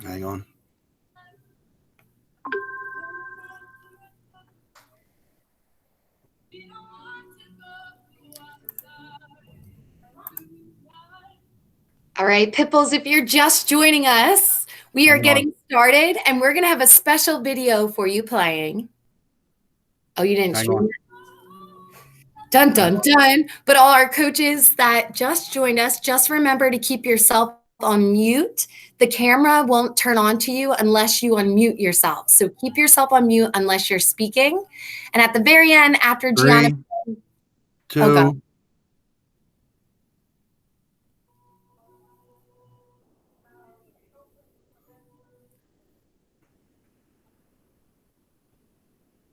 Hang on. All right, Pitbulls, if you're just joining us, we are getting started, and we're going to have a special video for you playing. Oh, you didn't stream it? Dun, dun, dun. But all our coaches that just joined us, just remember to keep yourself on mute. The camera won't turn on to you unless you unmute yourself. So keep yourself on mute unless you're speaking. And at the very end, after Gianna... 3, 2...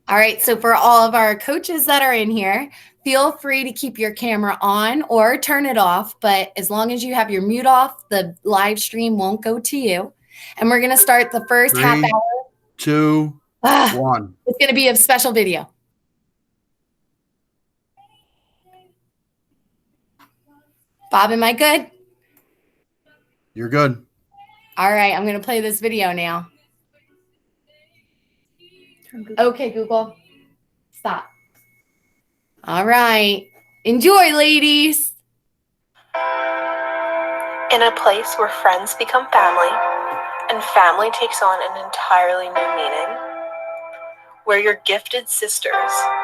All right, so for all of our coaches that are in here, feel free to keep your camera on or turn it off, but as long as you have your mute off, the live stream won't go to you. And we're gonna start the first half hour. 2, 1. It's gonna be a special video. Bob, am I good? You're good. All right, I'm gonna play this video now. Okay, Google, stop. All right, enjoy, ladies. In a place where friends become family, and family takes on an entirely new meaning, where your gifted sisters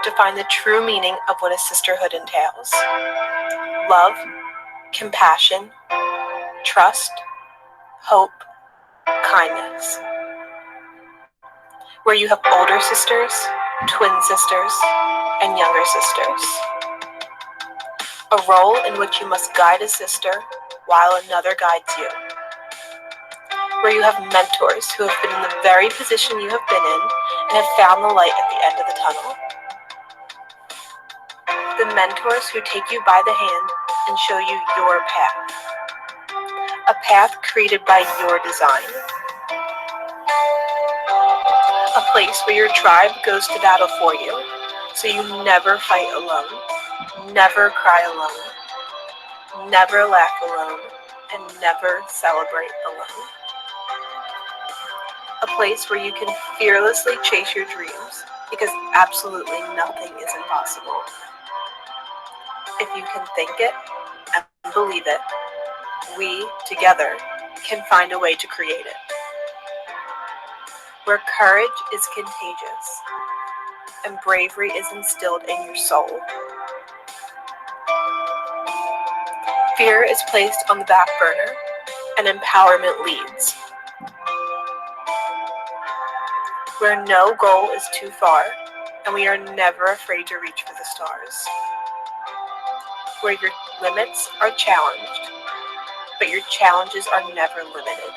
define the true meaning of what a sisterhood entails. Love, compassion, trust, hope, kindness. Where you have older sisters, twin sisters, and younger sisters. A role in which you must guide a sister while another guides you. Where you have mentors who have been in the very position you have been in and have found the light at the end of the tunnel. The mentors who take you by the hand and show you your path. A path created by your design. A place where your tribe goes to battle for you, so you never fight alone, never cry alone, never laugh alone, and never celebrate alone. A place where you can fearlessly chase your dreams, because absolutely nothing is impossible. If you can think it and believe it, we, together, can find a way to create it. Where courage is contagious, and bravery is instilled in your soul. Fear is placed on the back burner, and empowerment leads. Where no goal is too far, and we are never afraid to reach for the stars. Where your limits are challenged, but your challenges are never limited.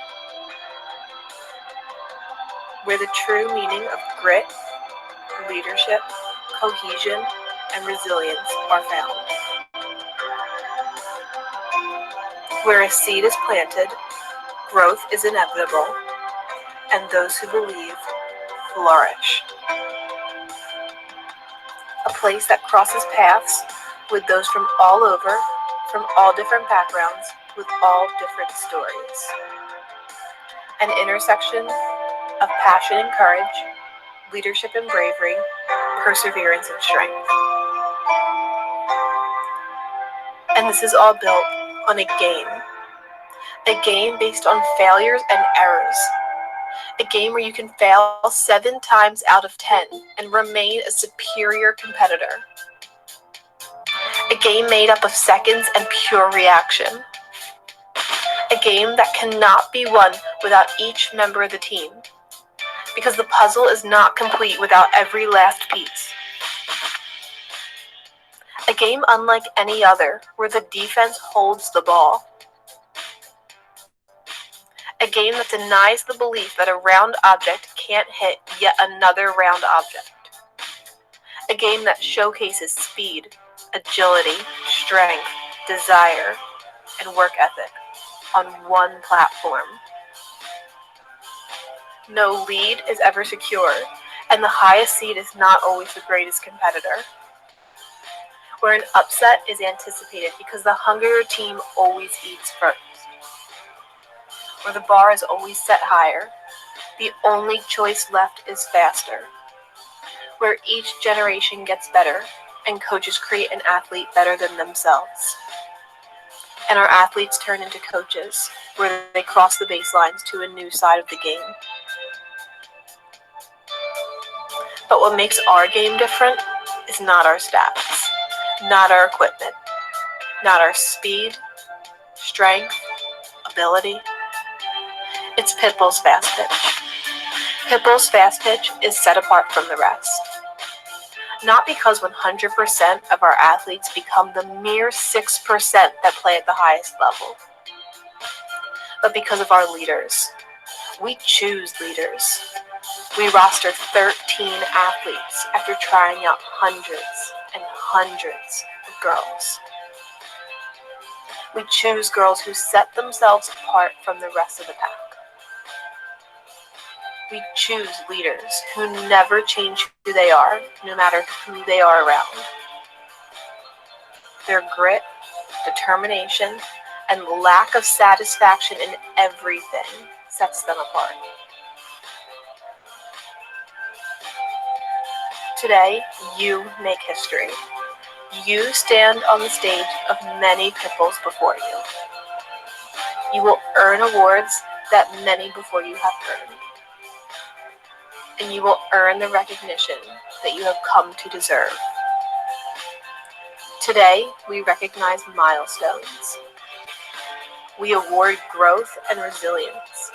Where the true meaning of grit, leadership, cohesion, and resilience are found. Where a seed is planted, growth is inevitable, and those who believe flourish. A place that crosses paths with those from all over, from all different backgrounds, with all different stories. An intersection of passion and courage, leadership and bravery, perseverance and strength. And this is all built on a game based on failures and errors. A game where you can fail 7 times out of 10 and remain a superior competitor. A game made up of seconds and pure reaction. A game that cannot be won without each member of the team, because the puzzle is not complete without every last piece. A game unlike any other, where the defense holds the ball. A game that denies the belief that a round object can't hit yet another round object. A game that showcases speed, agility, strength, desire, and work ethic on one platform. No lead is ever secure, and the highest seed is not always the greatest competitor. Where an upset is anticipated because the hungrier team always eats first. where the bar is always set higher. The only choice left is faster, where each generation gets better and coaches create an athlete better than themselves. And our athletes turn into coaches, where they cross the baselines to a new side of the game. But what makes our game different is not our stats, not our equipment, not our speed, strength, ability. It's Pitbulls Fastpitch. Pitbulls Fastpitch is set apart from the rest. Not because 100% of our athletes become the mere 6% that play at the highest level, but because of our leaders. We choose leaders. We roster 13 athletes after trying out hundreds and hundreds of girls. We choose girls who set themselves apart from the rest of the pack. We choose leaders who never change who they are, no matter who they are around. Their grit, determination, and lack of satisfaction in everything sets them apart. Today, you make history. You stand on the stage of many Pitbulls before you. You will earn awards that many before you have earned. And you will earn the recognition that you have come to deserve. Today, we recognize milestones. We award growth and resilience.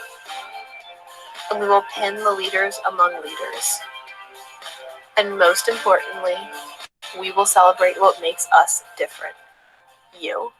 And we will pin the leaders among leaders. And most importantly, we will celebrate what makes us different. You.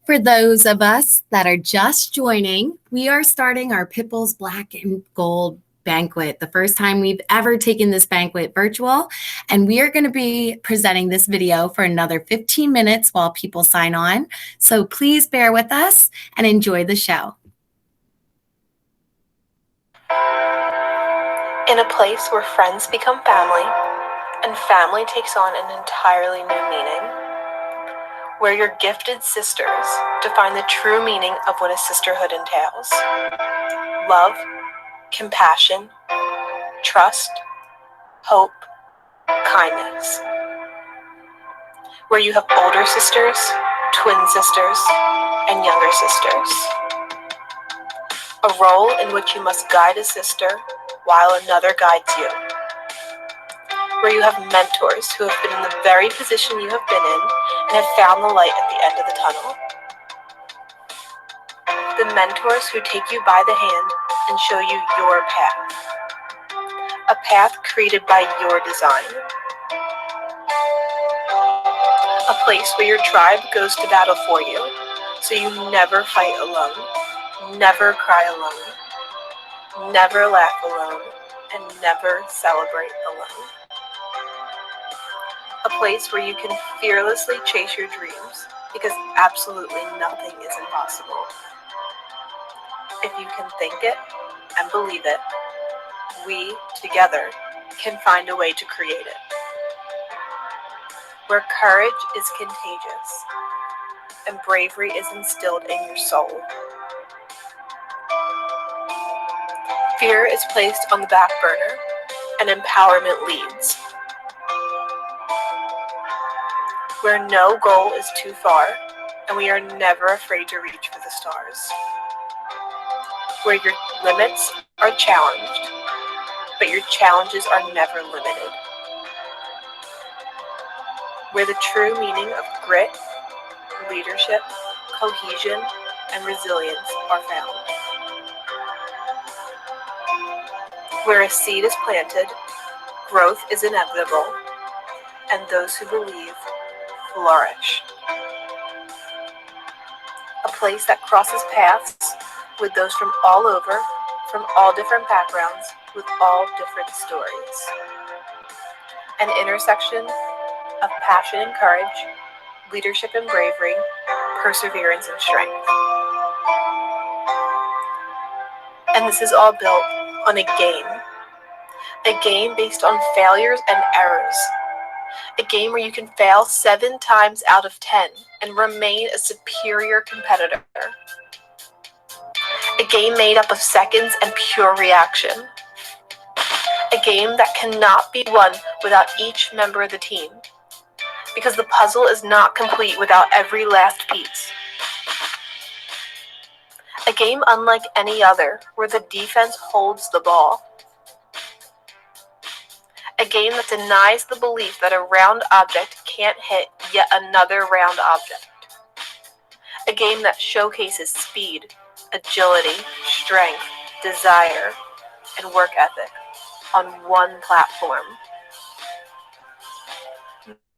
For those of us that are just joining, we are starting our Pitbulls Black and Gold Banquet, the first time we've ever taken this banquet virtual, and we are going to be presenting this video for another 15 minutes while people sign on. So please bear with us and enjoy the show. In a place where friends become family and family takes on an entirely new meaning, where your gifted sisters define the true meaning of what a sisterhood entails: love, compassion, trust, hope, kindness. Where you have older sisters, twin sisters, and younger sisters. A role in which you must guide a sister while another guides you. Where you have mentors who have been in the very position you have been in and have found the light at the end of the tunnel. The mentors who take you by the hand and show you your path. A path created by your design. A place where your tribe goes to battle for you, so you never fight alone, never cry alone, never laugh alone, and never celebrate alone. A place where you can fearlessly chase your dreams, because absolutely nothing is impossible. If you can think it and believe it, we, together, can find a way to create it. Where courage is contagious, and bravery is instilled in your soul. Fear is placed on the back burner, and empowerment leads. Where no goal is too far, and we are never afraid to reach for the stars. Where your limits are challenged, but your challenges are never limited. Where the true meaning of grit, leadership, cohesion, and resilience are found. Where a seed is planted, growth is inevitable, and those who believe flourish. A place that crosses paths with those from all over, from all different backgrounds, with all different stories. An intersection of passion and courage, leadership and bravery, perseverance and strength. And this is all built on a game based on failures and errors. A game where you can fail 7 times out of 10 and remain a superior competitor. A game made up of seconds and pure reaction. A game that cannot be won without each member of the team, because the puzzle is not complete without every last piece. A game unlike any other, where the defense holds the ball. A game that denies the belief that a round object can't hit yet another round object. A game that showcases speed, agility, strength, desire, and work ethic on one platform.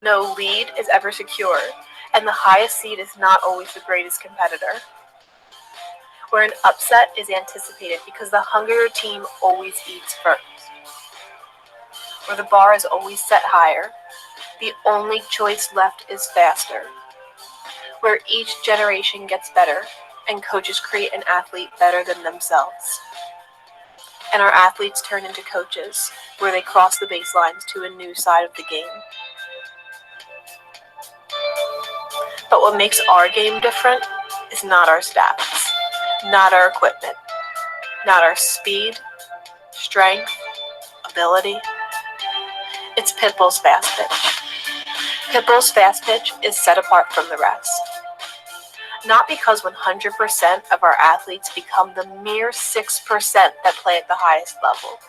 No lead is ever secure, and the highest seed is not always the greatest competitor. Where an upset is anticipated because the hungrier team always eats first. Where the bar is always set higher, the only choice left is faster. Where each generation gets better, and coaches create an athlete better than themselves. And our athletes turn into coaches, where they cross the baselines to a new side of the game. But what makes our game different is not our stats, not our equipment, not our speed, strength, ability. It's Pitbulls Fastpitch. Pitbulls Fastpitch is set apart from the rest. Not because 100% of our athletes become the mere 6% that play at the highest level,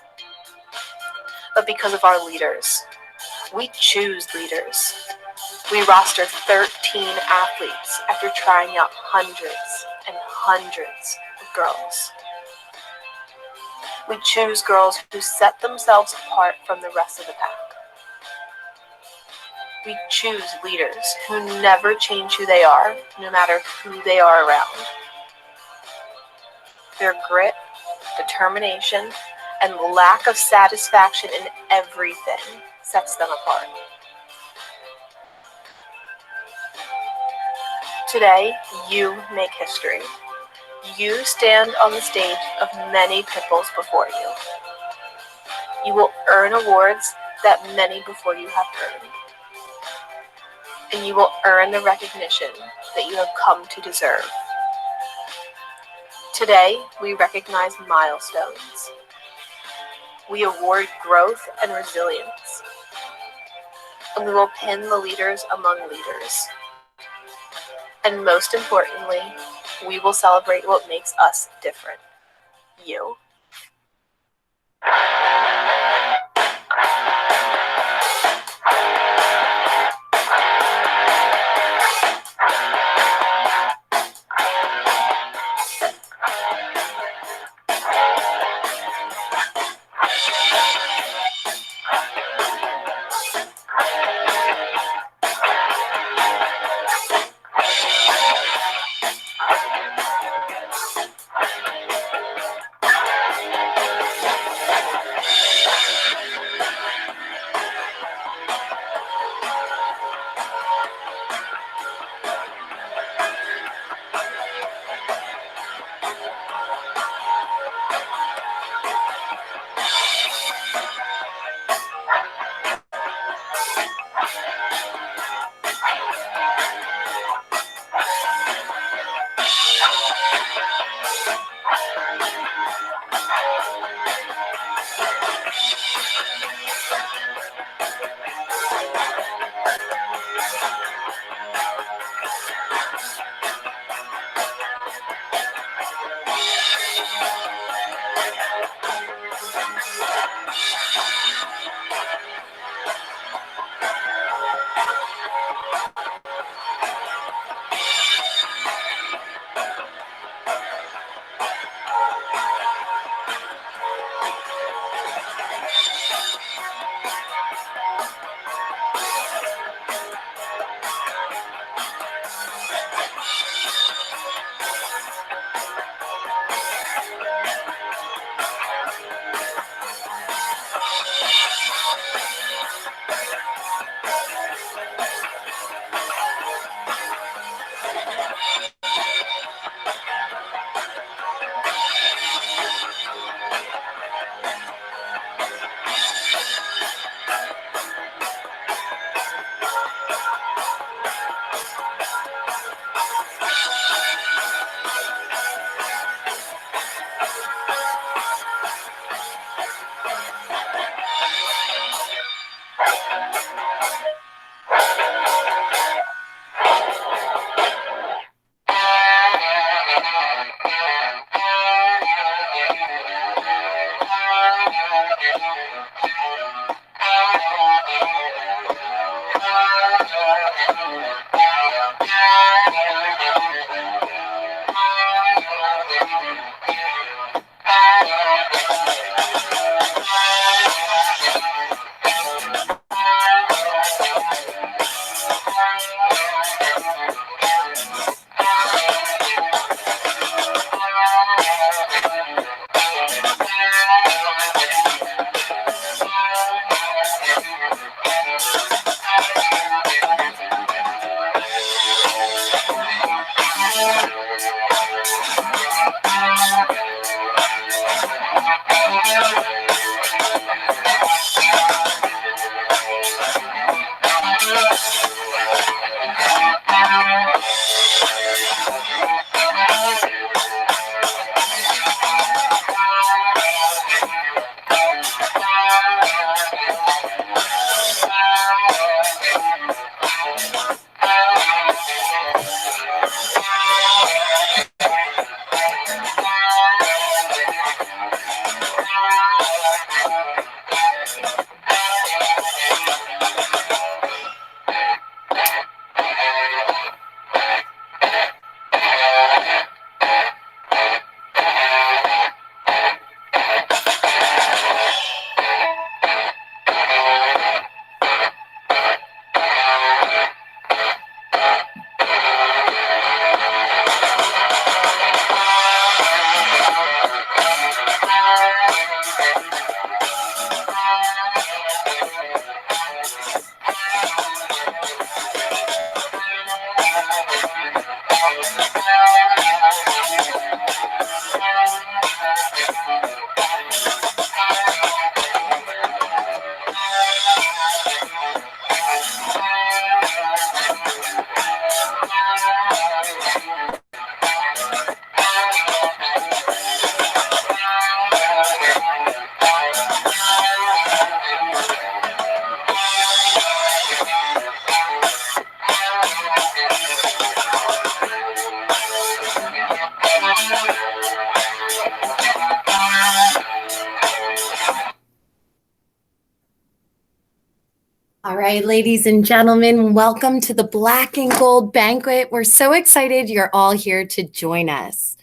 but because of our leaders. We choose leaders. We roster 13 athletes after trying out hundreds and hundreds of girls. We choose girls who set themselves apart from the rest of the pack. We choose leaders who never change who they are, no matter who they are around. Their grit, determination, and lack of satisfaction in everything sets them apart. Today, you make history. You stand on the stage of many Pitbulls before you. You will earn awards that many before you have earned. And you will earn the recognition that you have come to deserve. Today, we recognize milestones. We award growth and resilience. And we will pin the leaders among leaders. And most importantly, we will celebrate what makes us different. You. All right, ladies and gentlemen, welcome to the Black and Gold Banquet. We're so excited you're all here to join us.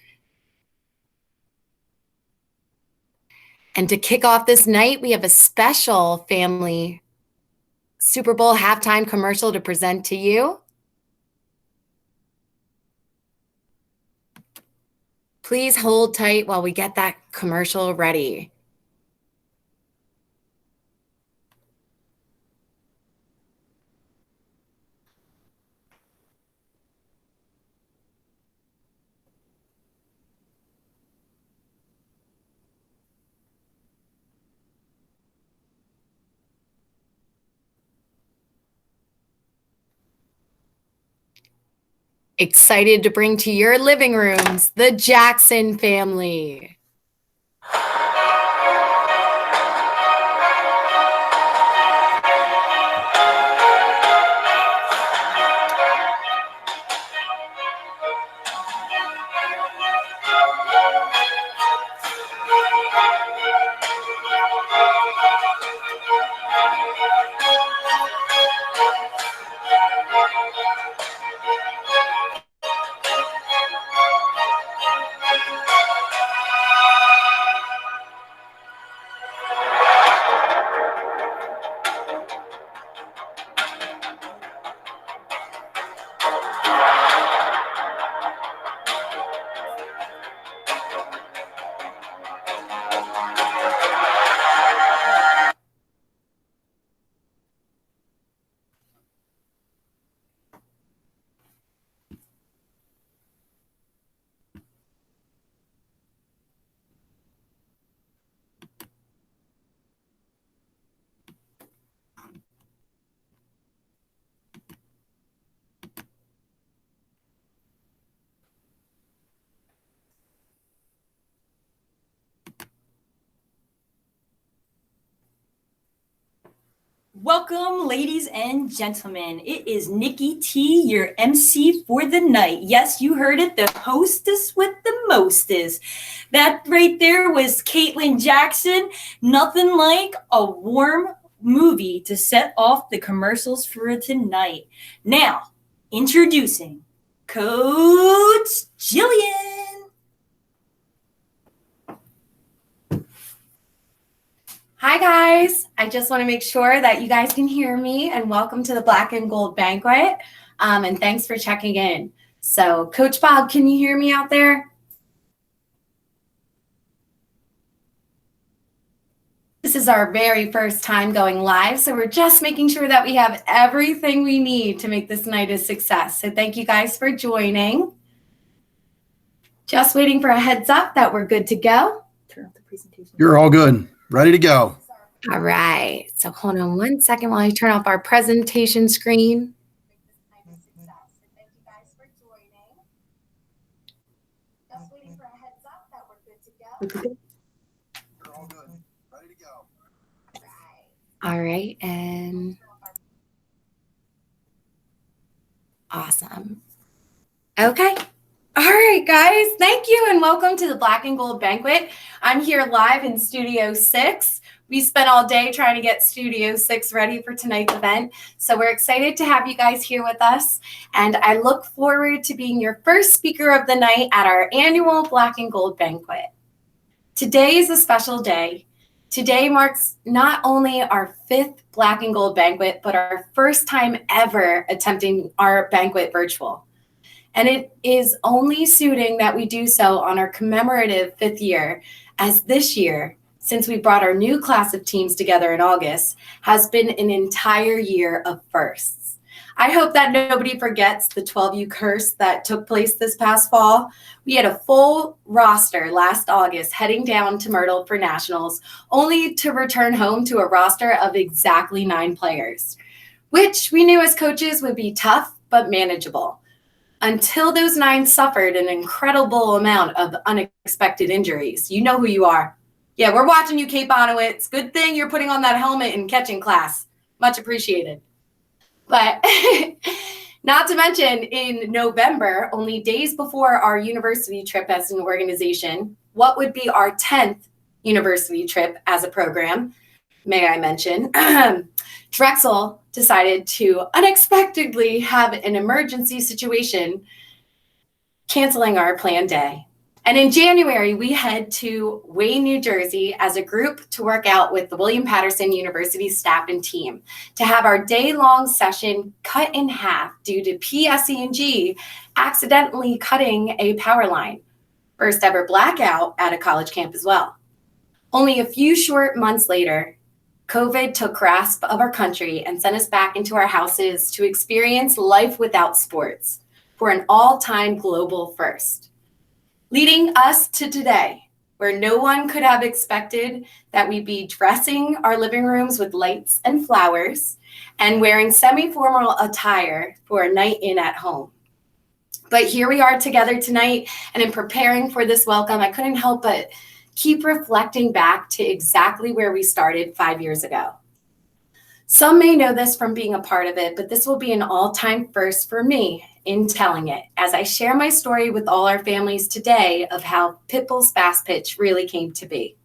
And to kick off this night, we have a special family Super Bowl halftime commercial to present to you. Please hold tight while we get that commercial ready. Excited to bring to your living rooms the Jackson family. Welcome, ladies and gentlemen. It is Nikki T, your MC for the night. Yes, you heard it, the hostess with the mostest. That right there was Caitlin Jackson. Nothing like a warm movie to set off the commercials for tonight. Now, introducing Coach Jillian. Hi, guys. I just want to make sure that you guys can hear me, and welcome to the Black and Gold Banquet. And thanks for checking in. So, Coach Bob, can you hear me out there? This is our very first time going live, so we're just making sure that we have everything we need to make this night a success. So thank you guys for joining. Just waiting for a heads up that we're good to go. Turn off the presentation. You're all good. Ready to go. All right. So hold on one second while I turn off our presentation screen. Just waiting for a heads up that we're good to go. You're all good. Ready to go. All right. And awesome. Okay. All right, guys. Thank you and welcome to the Black and Gold Banquet. I'm here live in Studio 6. We spent all day trying to get Studio 6 ready for tonight's event. So we're excited to have you guys here with us. And I look forward to being your first speaker of the night at our annual Black and Gold Banquet. Today is a special day. Today marks not only our 5th Black and Gold Banquet, but our first time ever attempting our banquet virtual. And it is only suiting that we do so on our commemorative 5th year, as this year, since we brought our new class of teams together in August, has been an entire year of firsts. I hope that nobody forgets the 12U curse that took place this past fall. We had a full roster last August heading down to Myrtle for nationals, only to return home to a roster of exactly 9 players, which we knew as coaches would be tough but manageable. Until those 9 suffered an incredible amount of unexpected injuries. You know who you are. Yeah, we're watching you, Kate Bonowitz. Good thing you're putting on that helmet in catching class. Much appreciated. But not to mention, in November, only days before our university trip as an organization, what would be our 10th university trip as a program, may I mention, Drexel decided to unexpectedly have an emergency situation, canceling our planned day. And in January, we head to Wayne, New Jersey as a group to work out with the William Patterson University staff and team to have our day-long session cut in half due to PSE&G accidentally cutting a power line. First ever blackout at a college camp as well. Only a few short months later, COVID took grasp of our country and sent us back into our houses to experience life without sports for an all-time global first. Leading us to today, where no one could have expected that we'd be dressing our living rooms with lights and flowers and wearing semi-formal attire for a night in at home. But here we are together tonight, and in preparing for this welcome, I couldn't help but keep reflecting back to exactly where we started 5 years ago. Some may know this from being a part of it, but this will be an all-time first for me in telling it, as I share my story with all our families today of how Pitbulls Fastpitch really came to be.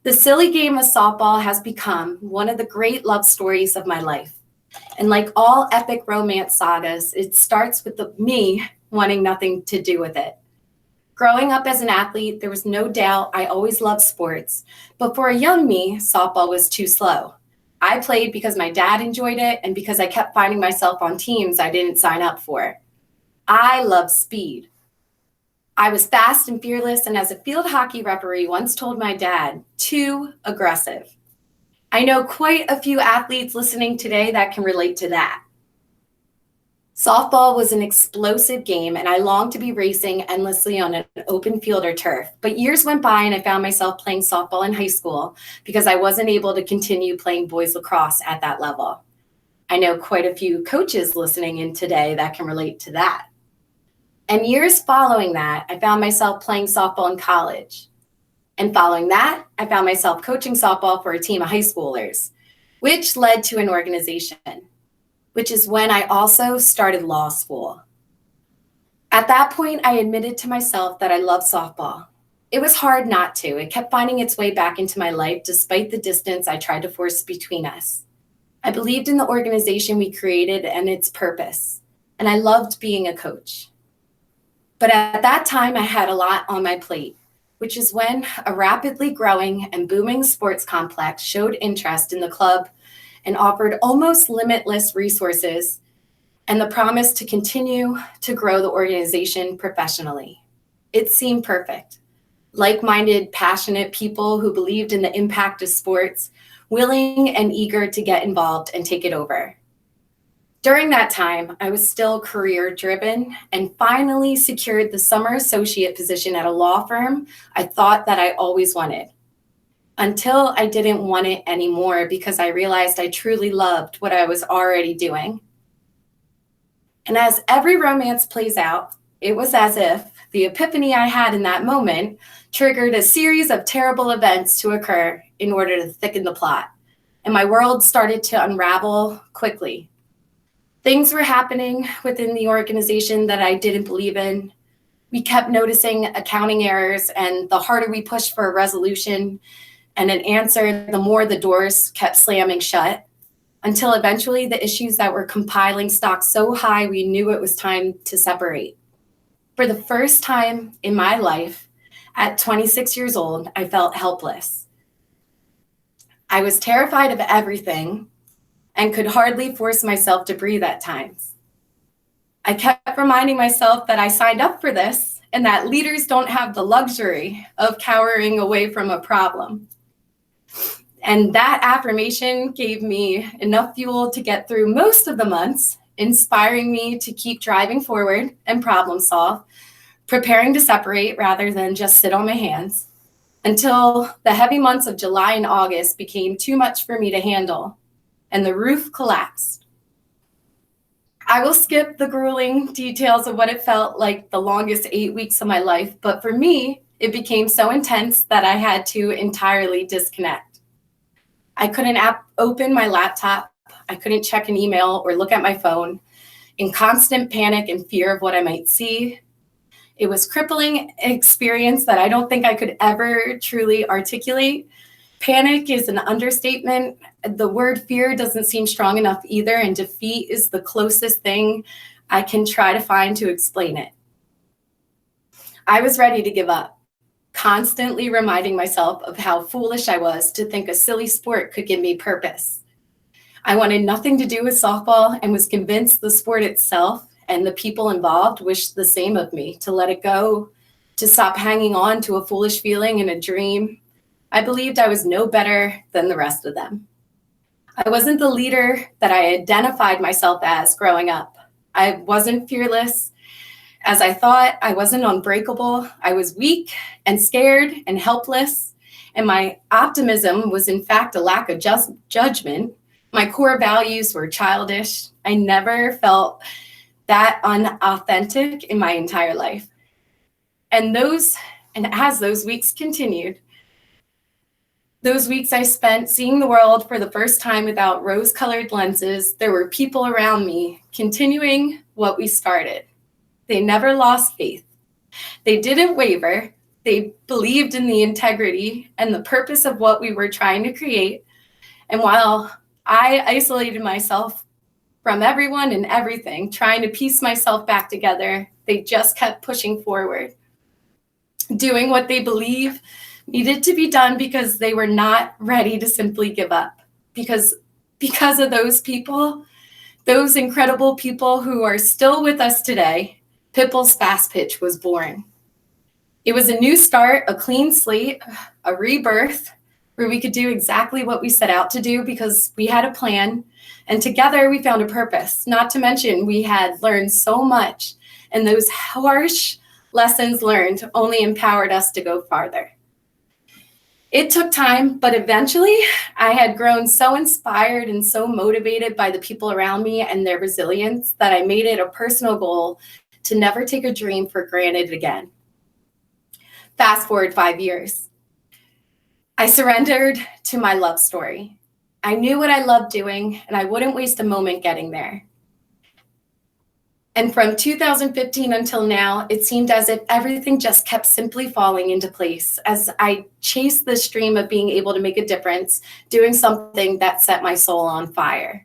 The silly game of softball has become one of the great love stories of my life. And like all epic romance sagas, it starts with me wanting nothing to do with it. Growing up as an athlete, there was no doubt I always loved sports, but for a young me, softball was too slow. I played because my dad enjoyed it and because I kept finding myself on teams I didn't sign up for. I love speed. I was fast and fearless, and as a field hockey referee once told my dad, too aggressive. I know quite a few athletes listening today that can relate to that. Softball was an explosive game, and I longed to be racing endlessly on an open field or turf. But years went by, and I found myself playing softball in high school because I wasn't able to continue playing boys lacrosse at that level. I know quite a few coaches listening in today that can relate to that. And years following that, I found myself playing softball in college. And following that, I found myself coaching softball for a team of high schoolers, which led to an organization, which is when I also started law school. At that point, I admitted to myself that I loved softball. It was hard not to. It kept finding its way back into my life despite the distance I tried to force between us. I believed in the organization we created and its purpose, and I loved being a coach. But at that time, I had a lot on my plate, which is when a rapidly growing and booming sports complex showed interest in the club and offered almost limitless resources and the promise to continue to grow the organization professionally. It seemed perfect. Like-minded, passionate people who believed in the impact of sports, willing and eager to get involved and take it over. During that time, I was still career driven and finally secured the summer associate position at a law firm I thought that I always wanted. Until I didn't want it anymore because I realized I truly loved what I was already doing. And as every romance plays out, it was as if the epiphany I had in that moment triggered a series of terrible events to occur in order to thicken the plot. And my world started to unravel quickly. Things were happening within the organization that I didn't believe in. We kept noticing accounting errors, and the harder we pushed for a resolution and an answer, the more the doors kept slamming shut, until eventually the issues that were compiling stock so high we knew it was time to separate. For the first time in my life, at 26 years old, I felt helpless. I was terrified of everything and could hardly force myself to breathe at times. I kept reminding myself that I signed up for this and that leaders don't have the luxury of cowering away from a problem. And that affirmation gave me enough fuel to get through most of the months, inspiring me to keep driving forward and problem solve, preparing to separate rather than just sit on my hands, until the heavy months of July and August became too much for me to handle, and the roof collapsed. I will skip the grueling details of what it felt like the longest 8 weeks of my life, but for me, it became so intense that I had to entirely disconnect. I couldn't open my laptop, I couldn't check an email or look at my phone, in constant panic and fear of what I might see. It was a crippling experience that I don't think I could ever truly articulate. Panic is an understatement. The word fear doesn't seem strong enough either, and defeat is the closest thing I can try to find to explain it. I was ready to give up, constantly reminding myself of how foolish I was to think a silly sport could give me purpose. I wanted nothing to do with softball and was convinced the sport itself and the people involved wished the same of me, to let it go, to stop hanging on to a foolish feeling and a dream. I believed I was no better than the rest of them. I wasn't the leader that I identified myself as growing up. I wasn't fearless as I thought. I wasn't unbreakable. I was weak and scared and helpless. And my optimism was in fact a lack of judgment. My core values were childish. I never felt that unauthentic in my entire life. And as those weeks continued, those weeks I spent seeing the world for the first time without rose-colored lenses, there were people around me continuing what we started. They never lost faith. They didn't waver. They believed in the integrity and the purpose of what we were trying to create. And while I isolated myself from everyone and everything, trying to piece myself back together, they just kept pushing forward, doing what they believe needed to be done because they were not ready to simply give up. Because of those people, those incredible people who are still with us today, Pitbulls Fastpitch was born. It was a new start, a clean slate, a rebirth, where we could do exactly what we set out to do because we had a plan, and together we found a purpose. Not to mention we had learned so much, and those harsh lessons learned only empowered us to go farther. It took time, but eventually I had grown so inspired and so motivated by the people around me and their resilience that I made it a personal goal to never take a dream for granted again. Fast forward 5 years. I surrendered to my love story. I knew what I loved doing, and I wouldn't waste a moment getting there. And from 2015 until now, it seemed as if everything just kept simply falling into place as I chased this dream of being able to make a difference, doing something that set my soul on fire.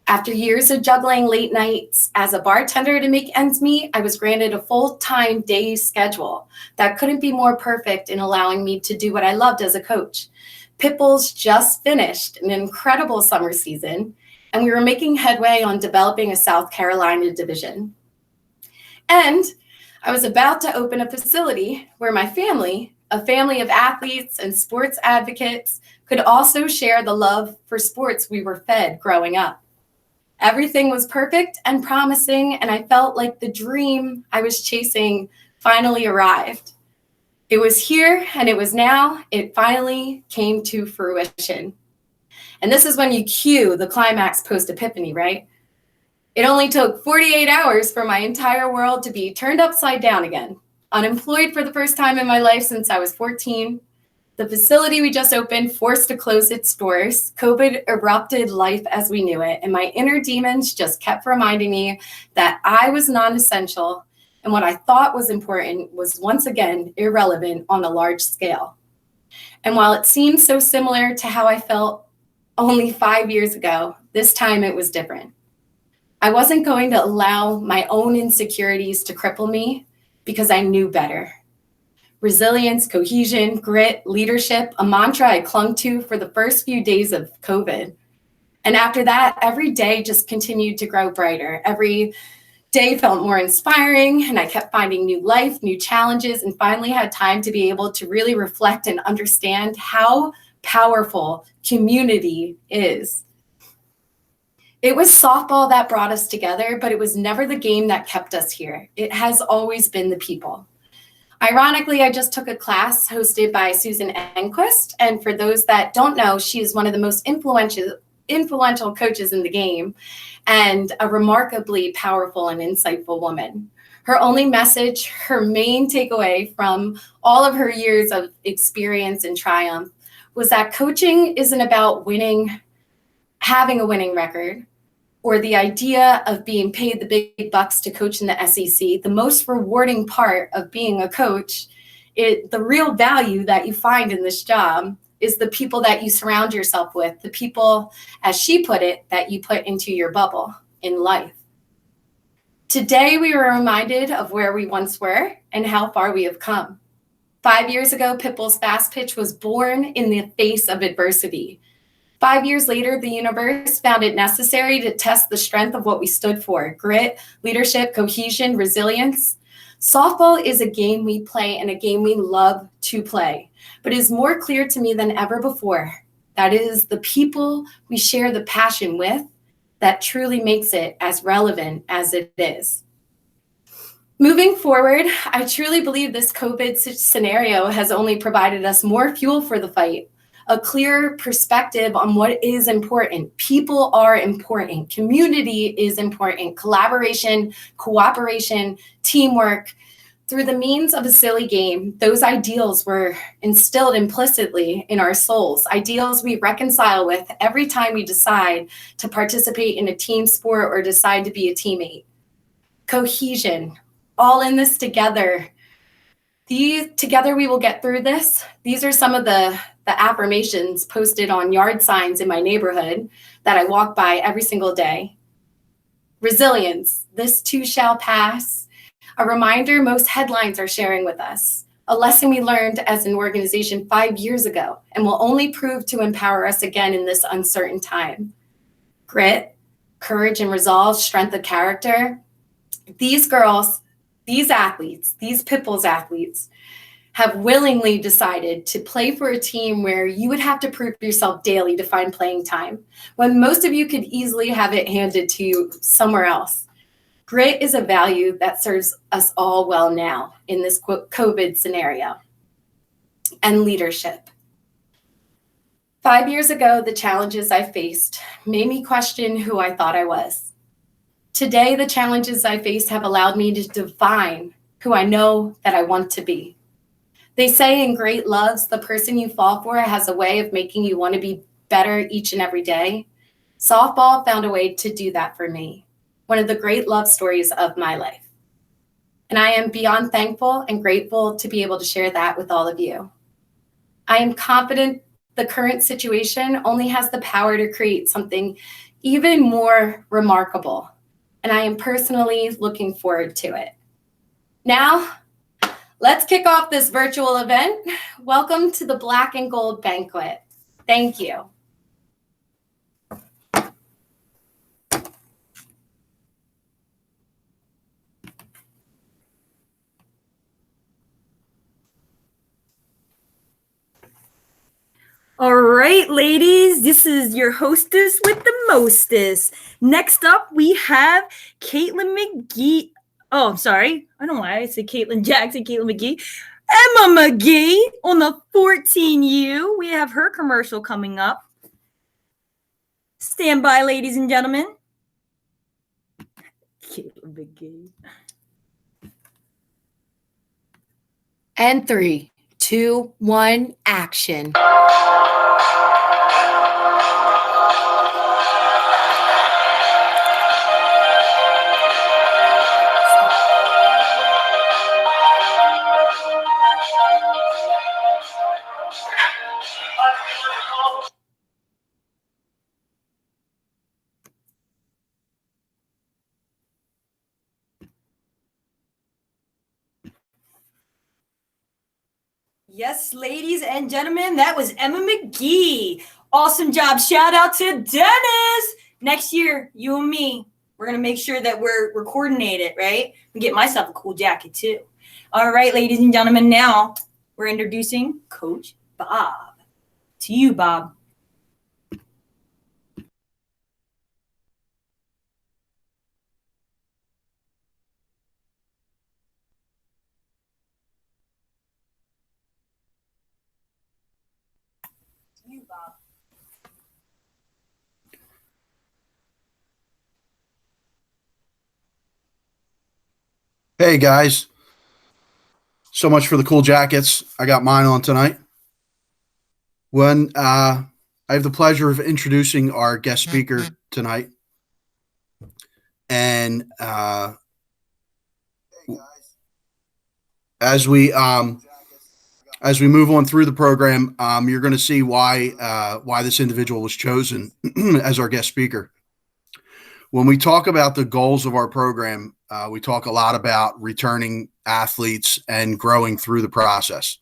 After years of juggling late nights as a bartender to make ends meet, I was granted a full-time day schedule that couldn't be more perfect in allowing me to do what I loved as a coach. Pitbulls just finished an incredible summer season, and we were making headway on developing a South Carolina division. And I was about to open a facility where my family, a family of athletes and sports advocates, could also share the love for sports we were fed growing up. Everything was perfect and promising, and I felt like the dream I was chasing finally arrived. It was here and it was now. It finally came to fruition. And this is when you cue the climax post-epiphany, right? It only took 48 hours for my entire world to be turned upside down again. Unemployed for the first time in my life since I was 14. The facility we just opened forced to close its doors. COVID erupted life as we knew it, and my inner demons just kept reminding me that I was non-essential, and what I thought was important was once again irrelevant on a large scale. And while it seemed so similar to how I felt only 5 years ago, this time it was different. I wasn't going to allow my own insecurities to cripple me because I knew better. Resilience, cohesion, grit, leadership, a mantra I clung to for the first few days of COVID. And after that, every day just continued to grow brighter. Every day felt more inspiring, and I kept finding new life, new challenges, and finally had time to be able to really reflect and understand how powerful community is. It was softball that brought us together, but it was never the game that kept us here. It has always been the people. Ironically, I just took a class hosted by Susan Enquist, and for those that don't know, she is one of the most influential coaches in the game and a remarkably powerful and insightful woman. Her only message, her main takeaway from all of her years of experience and triumph was that coaching isn't about winning, having a winning record, or the idea of being paid the big bucks to coach in the SEC. The most rewarding part of being a coach, the real value that you find in this job is the people that you surround yourself with, the people, as she put it, that you put into your bubble in life. Today, we were reminded of where we once were and how far we have come. 5 years ago, Pitbulls Fastpitch was born in the face of adversity. 5 years later, the universe found it necessary to test the strength of what we stood for: grit, leadership, cohesion, resilience. Softball is a game we play and a game we love to play, but it is more clear to me than ever before that it is the people we share the passion with that truly makes it as relevant as it is. Moving forward, I truly believe this COVID scenario has only provided us more fuel for the fight. A clear perspective on what is important. People are important. Community is important. Collaboration, cooperation, teamwork. Through the means of a silly game, those ideals were instilled implicitly in our souls, ideals we reconcile with every time we decide to participate in a team sport or decide to be a teammate. Cohesion, all in this together. Together we will get through this. These are some of the affirmations posted on yard signs in my neighborhood that I walk by every single day. Resilience, this too shall pass. A reminder most headlines are sharing with us. A lesson we learned as an organization 5 years ago and will only prove to empower us again in this uncertain time. Grit, courage and resolve, strength of character. These girls, these athletes, these Pitbulls athletes, have willingly decided to play for a team where you would have to prove yourself daily to find playing time, when most of you could easily have it handed to you somewhere else. Grit is a value that serves us all well now in this COVID scenario. And leadership. 5 years ago, the challenges I faced made me question who I thought I was. Today, the challenges I face have allowed me to define who I know that I want to be. They say in great loves, the person you fall for has a way of making you want to be better each and every day. Softball found a way to do that for me. One of the great love stories of my life. And I am beyond thankful and grateful to be able to share that with all of you. I am confident the current situation only has the power to create something even more remarkable. And I am personally looking forward to it. Now, let's kick off this virtual event. Welcome to the Black and Gold Banquet. Thank you. All right, ladies, this is your hostess with the mostest. Next up, we have Caitlin McGee. Oh, I'm sorry. I don't know why I said Caitlin Jackson, Caitlin McGee. Emma McGee on the 14U. We have her commercial coming up. Stand by, ladies and gentlemen. Caitlin McGee. And 3, 2, 1, action. Yes, ladies and gentlemen, that was Emma McGee. Awesome job. Shout out to Dennis. Next year, you and me, we're going to make sure that we're coordinated, right? And get myself a cool jacket, too. All right, ladies and gentlemen, now we're introducing Coach Bob. To you, Bob. Hey guys, so much for the cool jackets. I got mine on tonight. I have the pleasure of introducing our guest speaker tonight, and as we move on through the program, you're going to see why this individual was chosen as our guest speaker. When we talk about the goals of our program, we talk a lot about returning athletes and growing through the process.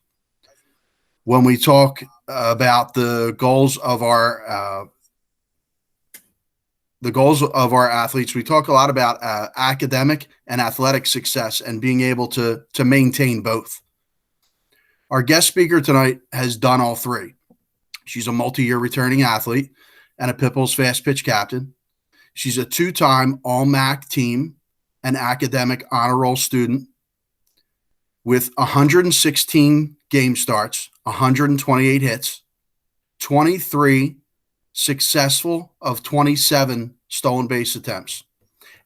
When we talk about the goals of our athletes, we talk a lot about academic and athletic success and being able to maintain both. Our guest speaker tonight has done all three. She's a multi-year returning athlete and a Pitbulls Fastpitch captain. She's a 2-time All-MAC team and academic honor roll student with 116 game starts, 128 hits, 23 successful of 27 stolen base attempts.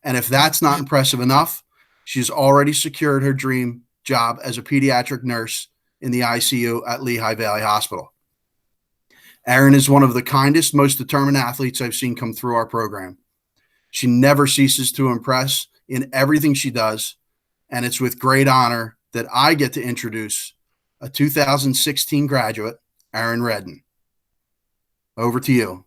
And if that's not impressive enough, she's already secured her dream job as a pediatric nurse in the ICU at Lehigh Valley Hospital. Erin is one of the kindest, most determined athletes I've seen come through our program. She never ceases to impress in everything she does, and it's with great honor that I get to introduce a 2016 graduate, Erin Redden. Over to you.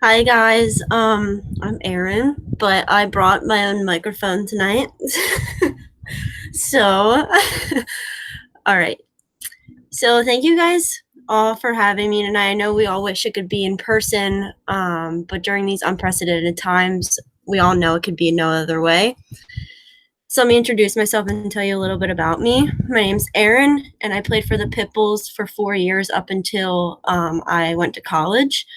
Hi guys, I'm Erin, but I brought my own microphone tonight. So, all right. So thank you guys all for having me tonight. I know we all wish it could be in person, but during these unprecedented times, we all know it could be no other way. So let me introduce myself and tell you a little bit about me. My name's Erin, and I played for the Pitbulls for 4 years up until I went to college.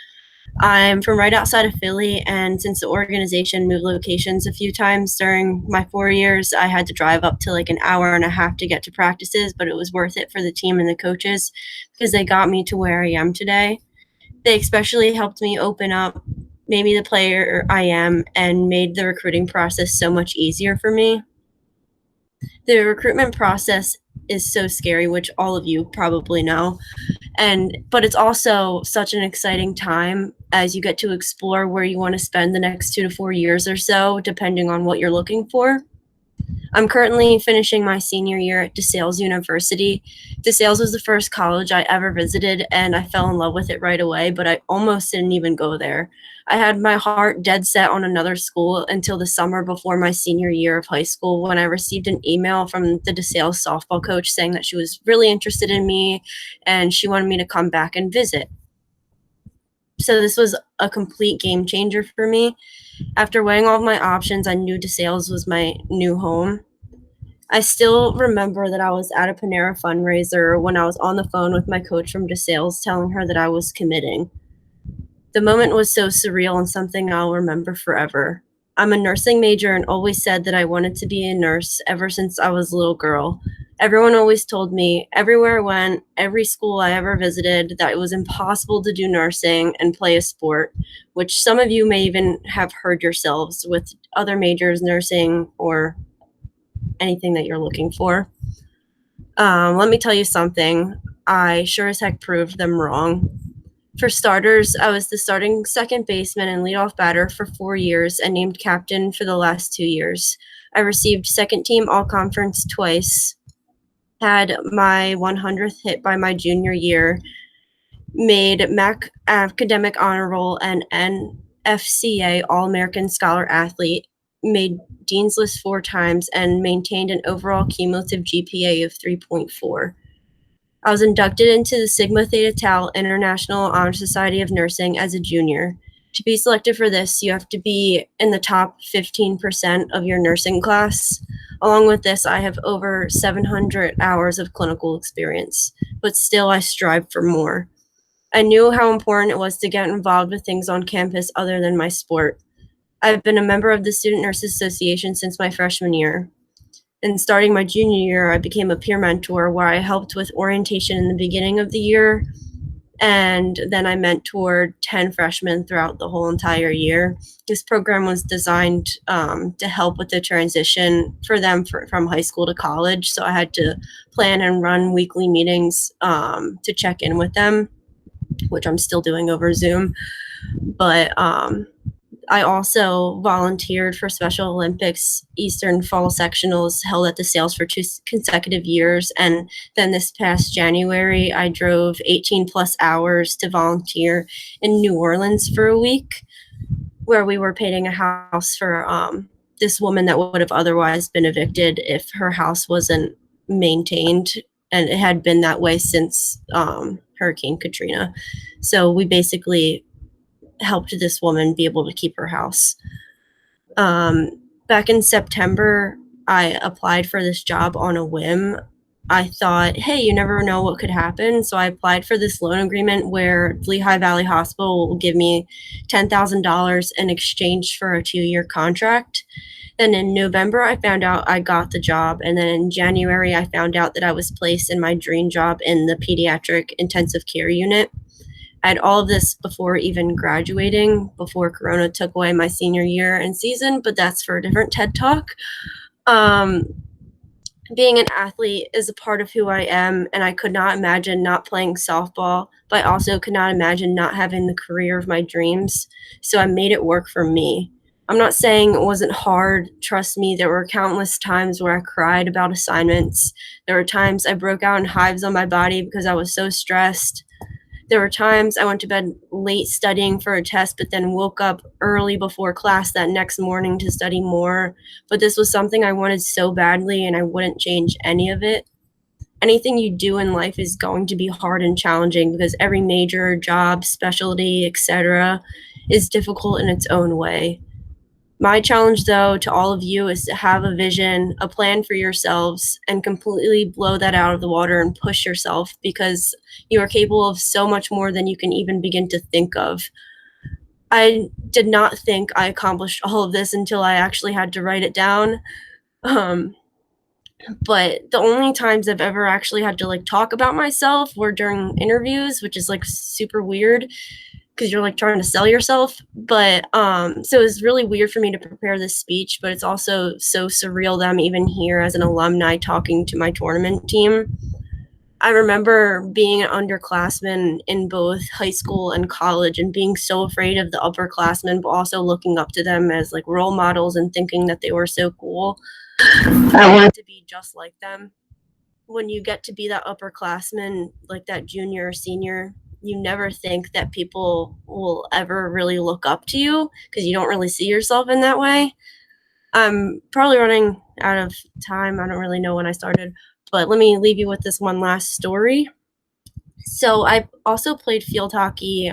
I'm from right outside of Philly, and since the organization moved locations a few times during my 4 years, I had to drive up to like an hour and a half to get to practices, but it was worth it for the team and the coaches because they got me to where I am today. They especially helped me open up, made me the player I am, and made the recruiting process so much easier for me. The recruitment process is so scary, which all of you probably know. But it's also such an exciting time as you get to explore where you want to spend the next 2 to 4 years or so, depending on what you're looking for. I'm currently finishing my senior year at DeSales University. DeSales was the first college I ever visited, and I fell in love with it right away, but I almost didn't even go there. I had my heart dead set on another school until the summer before my senior year of high school when I received an email from the DeSales softball coach saying that she was really interested in me and she wanted me to come back and visit. So this was a complete game changer for me. After weighing all of my options, I knew DeSales was my new home. I still remember that I was at a Panera fundraiser when I was on the phone with my coach from DeSales telling her that I was committing. The moment was so surreal and something I'll remember forever. I'm a nursing major and always said that I wanted to be a nurse ever since I was a little girl. Everyone always told me, everywhere I went, every school I ever visited, that it was impossible to do nursing and play a sport, which some of you may even have heard yourselves with other majors, nursing, or anything that you're looking for. Let me tell you something. I sure as heck proved them wrong. For starters, I was the starting second baseman and leadoff batter for 4 years and named captain for the last 2 years. I received second team all-conference twice, had my 100th hit by my junior year, made MAC academic honor roll and NFCA All-American Scholar Athlete, made Dean's List 4 times, and maintained an overall cumulative GPA of 3.4. I was inducted into the Sigma Theta Tau International Honor Society of Nursing as a junior. To be selected for this, you have to be in the top 15% of your nursing class. Along with this, I have over 700 hours of clinical experience, but still I strive for more. I knew how important it was to get involved with things on campus other than my sport. I've been a member of the Student Nurses Association since my freshman year. And starting my junior year, I became a peer mentor where I helped with orientation in the beginning of the year. And then I mentored 10 freshmen throughout the whole entire year. This program was designed to help with the transition for them from high school to college. So I had to plan and run weekly meetings to check in with them, which I'm still doing over Zoom. But I also volunteered for Special Olympics Eastern Fall Sectionals held at DeSales for 2 consecutive years. And then this past January, I drove 18 plus hours to volunteer in New Orleans for a week, where we were painting a house for this woman that would have otherwise been evicted if her house wasn't maintained. And it had been that way since Hurricane Katrina. So we basically helped this woman be able to keep her house. Back in September, I applied for this job on a whim. I thought, hey, you never know what could happen. So I applied for this loan agreement where Lehigh Valley Hospital will give me $10,000 in exchange for a 2-year contract. Then in November, I found out I got the job. And then in January, I found out that I was placed in my dream job in the pediatric intensive care unit. I had all of this before even graduating, before Corona took away my senior year and season, but that's for a different TED Talk. Being an athlete is a part of who I am, and I could not imagine not playing softball, but I also could not imagine not having the career of my dreams. So I made it work for me. I'm not saying it wasn't hard. Trust me, there were countless times where I cried about assignments. There were times I broke out in hives on my body because I was so stressed. There were times I went to bed late studying for a test, but then woke up early before class that next morning to study more. But this was something I wanted so badly, and I wouldn't change any of it. Anything you do in life is going to be hard and challenging because every major, job, specialty, etc. is difficult in its own way. My challenge, though, to all of you is to have a vision, a plan for yourselves, and completely blow that out of the water and push yourself because you are capable of so much more than you can even begin to think of. I did not think I accomplished all of this until I actually had to write it down. But the only times I've ever actually had to talk about myself were during interviews, which is super weird because you're trying to sell yourself. But so it was really weird for me to prepare this speech, but it's also so surreal that I'm even here as an alumni talking to my tournament team. I remember being an underclassman in both high school and college and being so afraid of the upperclassmen, but also looking up to them as role models and thinking that they were so cool. I wanted to be just like them. When you get to be that upperclassman, that junior or senior, you never think that people will ever really look up to you because you don't really see yourself in that way. I'm probably running out of time. I don't really know when I started, but let me leave you with this one last story. So I also played field hockey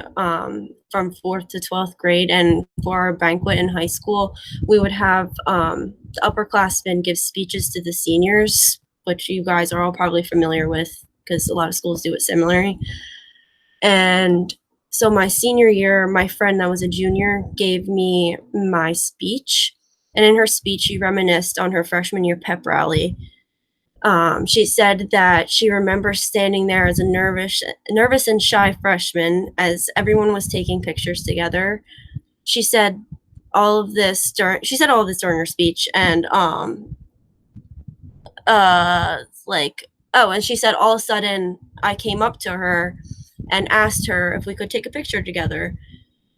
from 4th to 12th grade, and for our banquet in high school, we would have the upperclassmen give speeches to the seniors, which you guys are all probably familiar with because a lot of schools do it similarly. And so my senior year, my friend that was a junior gave me my speech, and in her speech, she reminisced on her freshman year pep rally. She said that she remembers standing there as a nervous and shy freshman as everyone was taking pictures together. She said all of this during her speech, and and she said all of a sudden I came up to her and asked her if we could take a picture together.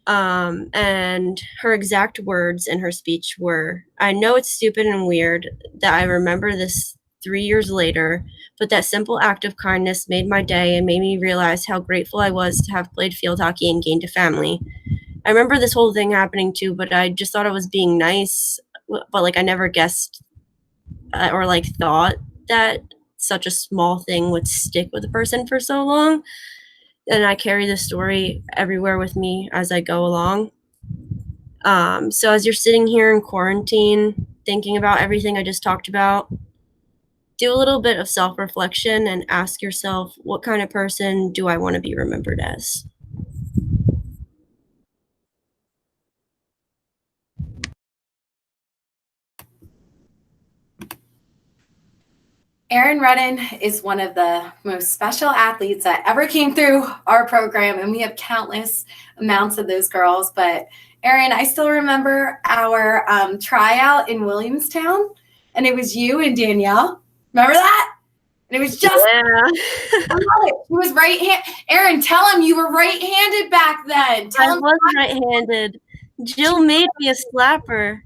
And her exact words in her speech were, "I know it's stupid and weird that I remember this 3 years later, but that simple act of kindness made my day and made me realize how grateful I was to have played field hockey and gained a family. I remember this whole thing happening too, but I just thought I was being nice, but like I never guessed or like thought that such a small thing would stick with a person for so long. And I carry this story everywhere with me as I go along." So as you're sitting here in quarantine, thinking about everything I just talked about, do a little bit of self-reflection and ask yourself, what kind of person do I want to be remembered as? Erin Redden is one of the most special athletes that ever came through our program, and we have countless amounts of those girls. But Erin, I still remember our tryout in Williamstown, and it was you and Danielle. Remember that? And it was just, Yeah. I love it. He was right-handed. Erin, tell him you were right-handed back then. I was right-handed. Jill made me a slapper.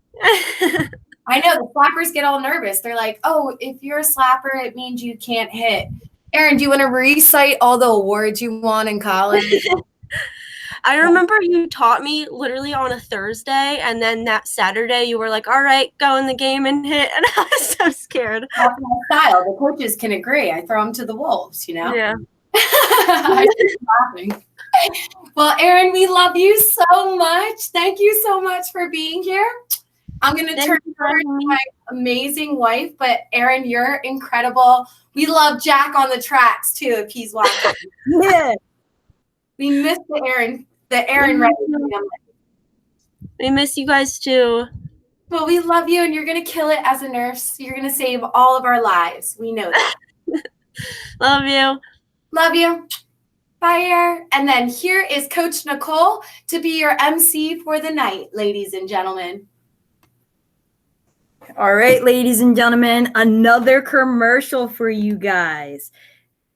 I know, the slappers get all nervous. They're like, oh, if you're a slapper, it means you can't hit. Erin, do you want to recite all the awards you won in college? I remember you taught me literally on a Thursday, and then that Saturday you were like, all right, go in the game and hit. And I was so scared. That's my style. The coaches can agree. I throw them to the wolves, you know? Yeah. I'm just laughing. Well, Erin, we love you so much. Thank you so much for being here. I'm going to turn it over to my amazing wife, but Erin, you're incredible. We love Jack on the tracks too, if he's watching. Yeah. We miss the Erin Redden family. We miss you guys too. Well, we love you, and you're going to kill it as a nurse. You're going to save all of our lives. We know that. Love you. Love you. Bye, Erin. And then here is Coach Nicole to be your MC for the night, ladies and gentlemen. All right, ladies and gentlemen, another commercial for you guys.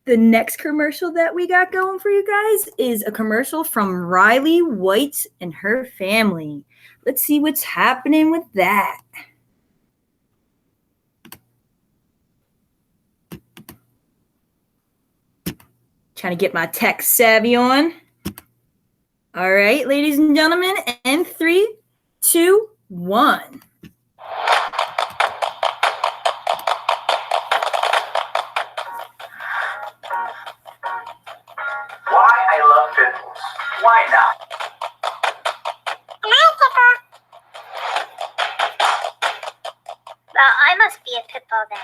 The next commercial that we got going for you guys is a commercial from Riley White and her family. Let's see what's happening with that. Trying to get my tech savvy on. All right, ladies and gentlemen, and 3, 2, 1. Why I love Pitbulls. Why not? Am I a pitbull? Well, I must be a pitbull then.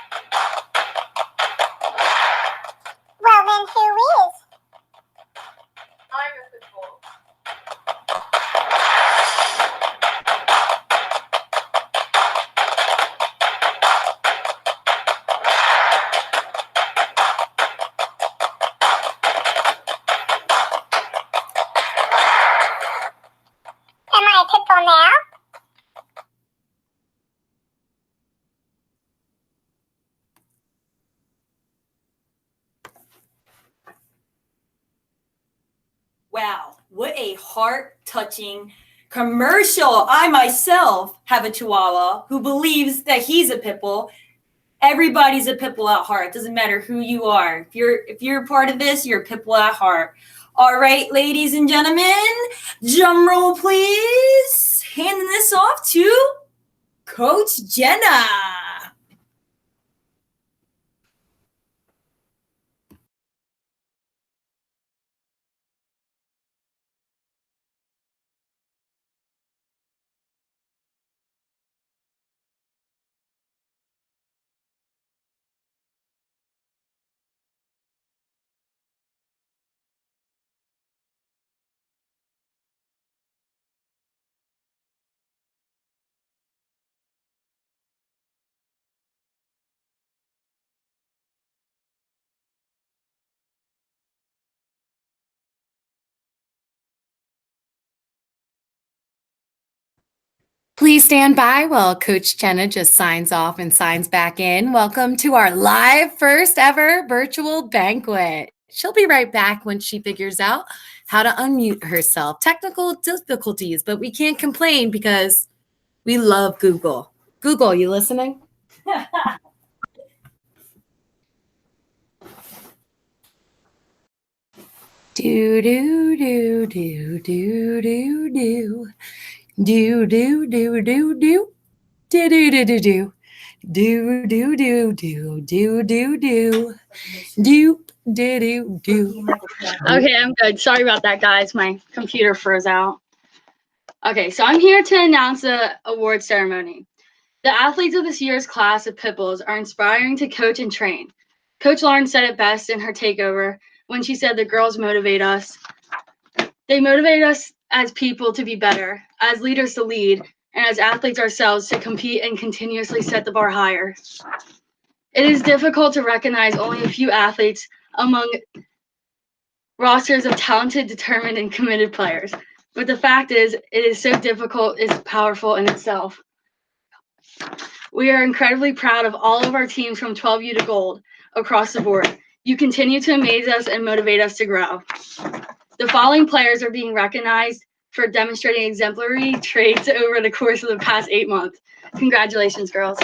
Well, then who is? I'm a pitbull. Am I a pitbull now? Wow, what a heart-touching commercial. I myself have a Chihuahua who believes that he's a pitbull. Everybody's a pitbull at heart. Doesn't matter who you are. If you're a part of this, you're a pitbull at heart. All right, ladies and gentlemen, drum roll, please. Handing this off to Coach Jenna. Please stand by while Coach Jenna just signs off and signs back in. Welcome to our live first ever virtual banquet. She'll be right back when she figures out how to unmute herself. Technical difficulties, but we can't complain because we love Google. Google, you listening? Do do do do do do do. Do do do do do. Do do do do do. Do do do do do do do. Do do do do. Okay, I'm good. Sorry about that, guys. My computer froze out. Okay, so I'm here to announce the award ceremony. The athletes of this year's class of Pitbulls are inspiring to coach and train. Coach Lauren said it best in her takeover when she said the girls motivate us. They motivate us as people to be better, as leaders to lead, and as athletes ourselves to compete and continuously set the bar higher. It is difficult to recognize only a few athletes among rosters of talented, determined, and committed players. But the fact is, it is so difficult is powerful in itself. We are incredibly proud of all of our teams from 12U to Gold across the board. You continue to amaze us and motivate us to grow. The following players are being recognized for demonstrating exemplary traits over the course of the past 8 months. Congratulations, girls.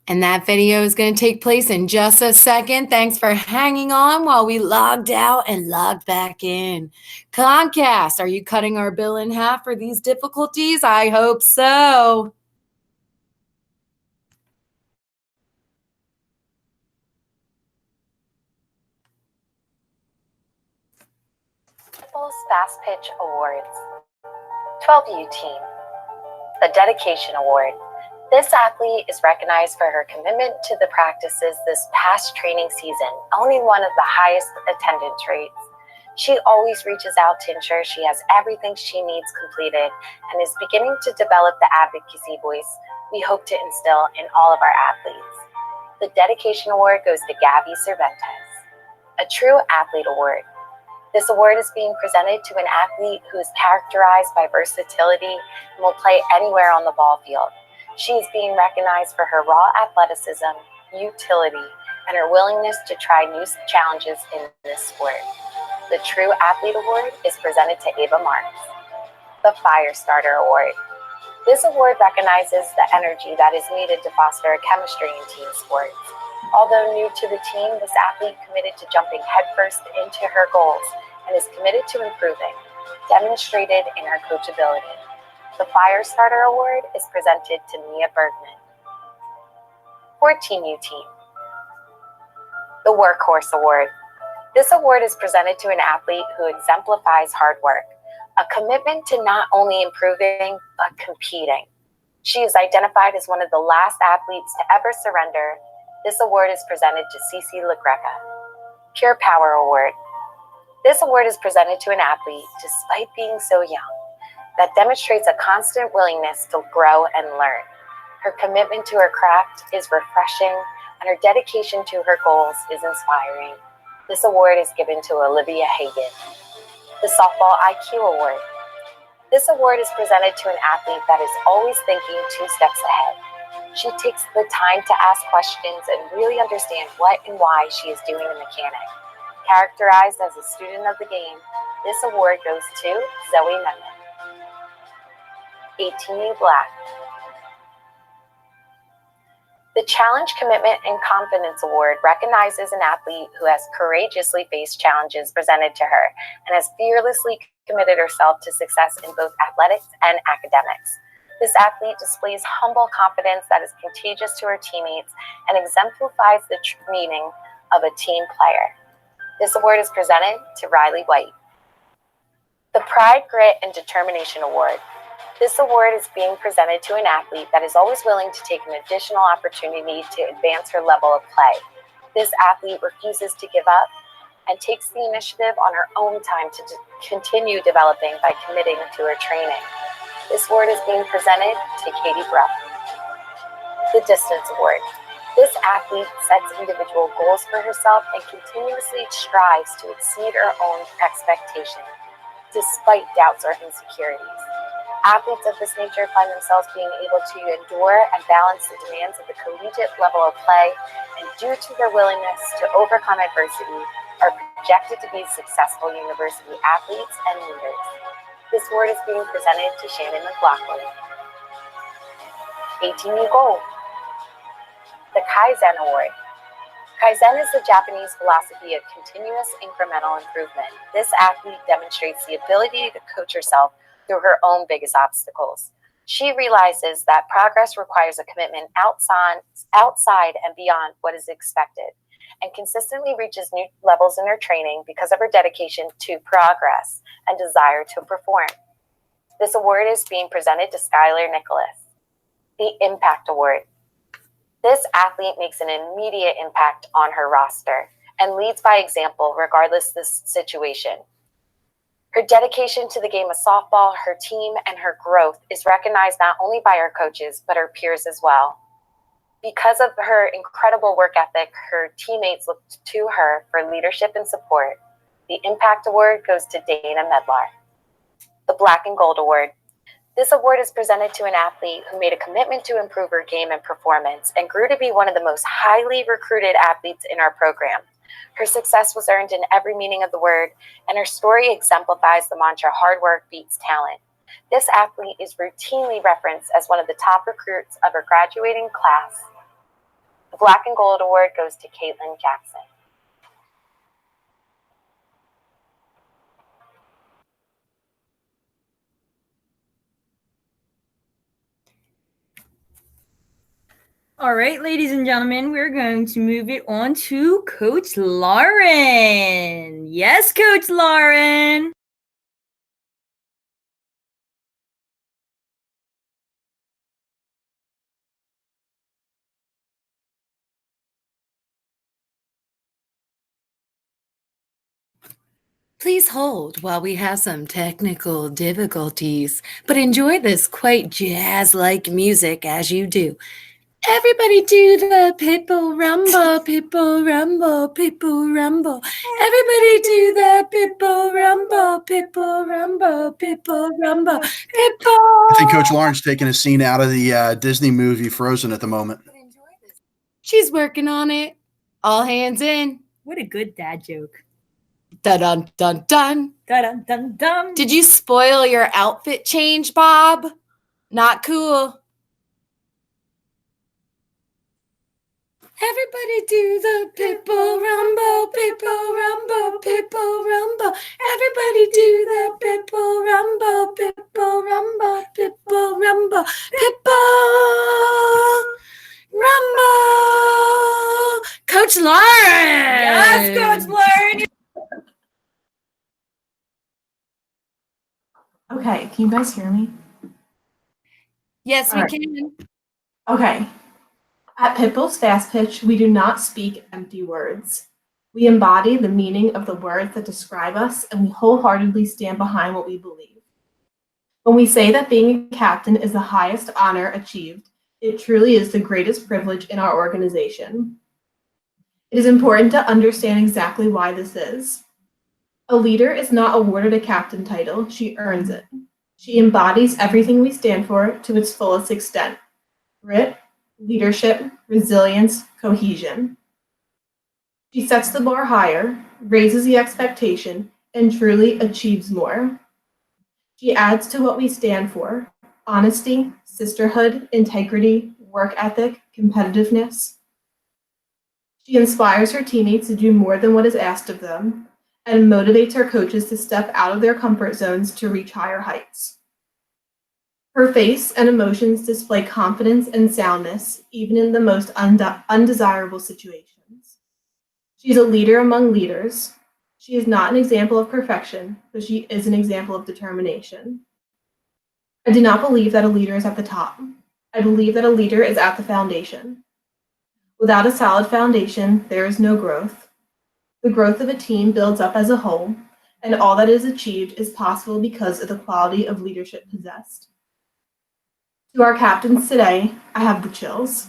And that video is going to take place in just a second. Thanks for hanging on while we logged out and logged back in. Comcast, are you cutting our bill in half for these difficulties? I hope so. Pitbulls Fastpitch Awards. 12U Team. The Dedication Award. This athlete is recognized for her commitment to the practices this past training season, owning one of the highest attendance rates. She always reaches out to ensure she has everything she needs completed and is beginning to develop the advocacy voice we hope to instill in all of our athletes. The Dedication Award goes to Gabby Cervantes. A True Athlete Award. This award is being presented to an athlete who is characterized by versatility and will play anywhere on the ball field. She is being recognized for her raw athleticism, utility, and her willingness to try new challenges in this sport. The True Athlete Award is presented to Ava Marks. The Firestarter Award. This award recognizes the energy that is needed to foster a chemistry in team sports. Although new to the team, this athlete committed to jumping headfirst into her goals and is committed to improving, demonstrated in her coachability. The Firestarter Award is presented to Mia Bergman. 14U Team. The Workhorse Award. This award is presented to an athlete who exemplifies hard work, a commitment to not only improving, but competing. She is identified as one of the last athletes to ever surrender. This award is presented to Cece LaGreca. Pure Power Award. This award is presented to an athlete, despite being so young, that demonstrates a constant willingness to grow and learn. Her commitment to her craft is refreshing, and her dedication to her goals is inspiring. This award is given to Olivia Hagan. The Softball IQ Award. This award is presented to an athlete that is always thinking 2 steps ahead. She takes the time to ask questions and really understand what and why she is doing a mechanic. Characterized as a student of the game, this award goes to Zoe Memmon. 18U Black. The Challenge Commitment and Confidence Award recognizes an athlete who has courageously faced challenges presented to her and has fearlessly committed herself to success in both athletics and academics. This athlete displays humble confidence that is contagious to her teammates and exemplifies the meaning of a team player. This award is presented to Riley White. The Pride, Grit, and Determination Award. This award is being presented to an athlete that is always willing to take an additional opportunity to advance her level of play. This athlete refuses to give up and takes the initiative on her own time to continue developing by committing to her training. This award is being presented to Katie Bruff. The Distance Award. This athlete sets individual goals for herself and continuously strives to exceed her own expectations, despite doubts or insecurities. Athletes of this nature find themselves being able to endure and balance the demands of the collegiate level of play, and due to their willingness to overcome adversity, are projected to be successful university athletes and leaders. This award is being presented to Shannon McLaughlin. 18U Gold. The Kaizen Award. Kaizen is the Japanese philosophy of continuous incremental improvement. This athlete demonstrates the ability to coach herself through her own biggest obstacles. She realizes that progress requires a commitment outside and beyond what is expected, and consistently reaches new levels in her training because of her dedication to progress and desire to perform. This award is being presented to Skylar Nicholas. The Impact Award. This athlete makes an immediate impact on her roster and leads by example regardless of the situation. Her dedication to the game of softball, her team, and her growth is recognized not only by her coaches, but her peers as well. Because of her incredible work ethic, her teammates look to her for leadership and support. The Impact Award goes to Dana Medlar. The Black and Gold Award. This award is presented to an athlete who made a commitment to improve her game and performance and grew to be one of the most highly recruited athletes in our program. Her success was earned in every meaning of the word, and her story exemplifies the mantra hard work beats talent. This athlete is routinely referenced as one of the top recruits of her graduating class. The Black and Gold Award goes to Caitlin Jackson. All right, ladies and gentlemen, we're going to move it on to Coach Lauren. Yes, Coach Lauren. Please hold while we have some technical difficulties, but enjoy this quite jazz-like music as you do. Everybody do the Pitbull Rumble, Pitbull Rumble, Pitbull Rumble. Everybody do the Pitbull Rumble, Pitbull Rumble, Pitbull Rumble, Pitbull. I think Coach Lauren's taking a scene out of the Disney movie Frozen at the moment. She's working on it. All hands in. What a good dad joke. Dun dun dun. Dun dun dun. Did you spoil your outfit change, Bob? Not cool. Everybody do the Pitbull Rumble, Pitbull Rumble, Pitbull Rumble. Everybody do the Pitbull Rumble, Pitbull Rumble, Pitbull Rumble, Pitbull Rumble. Coach Lauren. Yes, Coach Lauren. Okay, can you guys hear me? Yes, All we right. can. Okay. At Pitbulls Fastpitch, we do not speak empty words. We embody the meaning of the words that describe us, and we wholeheartedly stand behind what we believe. When we say that being a captain is the highest honor achieved, it truly is the greatest privilege in our organization. It is important to understand exactly why this is. A leader is not awarded a captain title, she earns it. She embodies everything we stand for to its fullest extent. Grit, leadership, resilience, cohesion. She sets the bar higher, raises the expectation, and truly achieves more. She adds to what we stand for: honesty, sisterhood, integrity, work ethic, competitiveness. She inspires her teammates to do more than what is asked of them, and motivates her coaches to step out of their comfort zones to reach higher heights. Her face and emotions display confidence and soundness, even in the most undesirable situations. She's a leader among leaders. She is not an example of perfection, but she is an example of determination. I do not believe that a leader is at the top. I believe that a leader is at the foundation. Without a solid foundation, there is no growth. The growth of a team builds up as a whole, and all that is achieved is possible because of the quality of leadership possessed. To our captains today, I have the chills.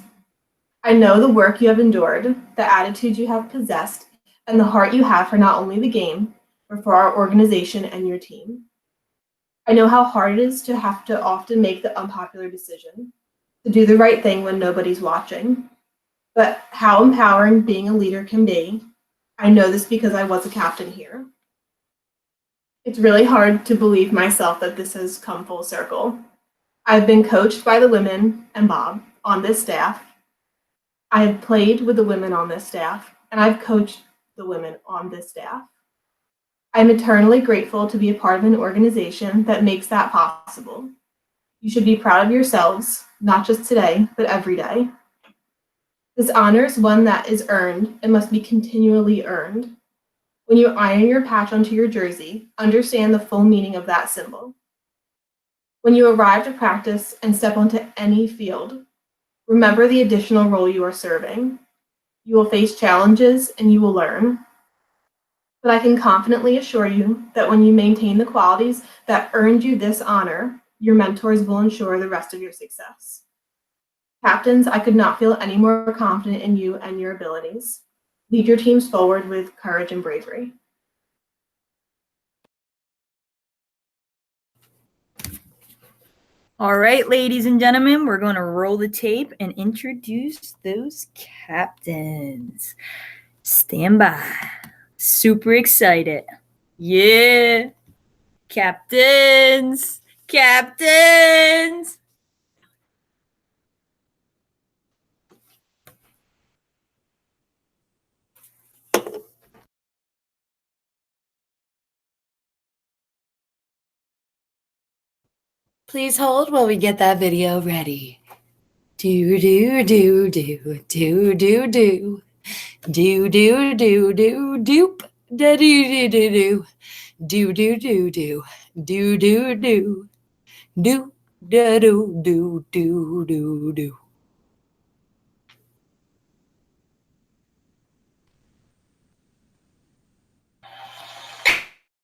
I know the work you have endured, the attitude you have possessed, and the heart you have for not only the game, but for our organization and your team. I know how hard it is to have to often make the unpopular decision, to do the right thing when nobody's watching, but how empowering being a leader can be. I know this because I was a captain here. It's really hard to believe myself that this has come full circle. I've been coached by the women and Bob on this staff. I have played with the women on this staff, and I've coached the women on this staff. I'm eternally grateful to be a part of an organization that makes that possible. You should be proud of yourselves, not just today, but every day. This honor is one that is earned and must be continually earned. When you iron your patch onto your jersey, understand the full meaning of that symbol. When you arrive to practice and step onto any field, remember the additional role you are serving. You will face challenges and you will learn. But I can confidently assure you that when you maintain the qualities that earned you this honor, your mentors will ensure the rest of your success. Captains, I could not feel any more confident in you and your abilities. Lead your teams forward with courage and bravery. All right, ladies and gentlemen, we're going to roll the tape and introduce those captains. Stand by. Super excited. Yeah. Captains. Captains. Please hold while we get that video ready. Do do do do do do do do do do do doop da do do do do do do do do do do do do da do do do do do.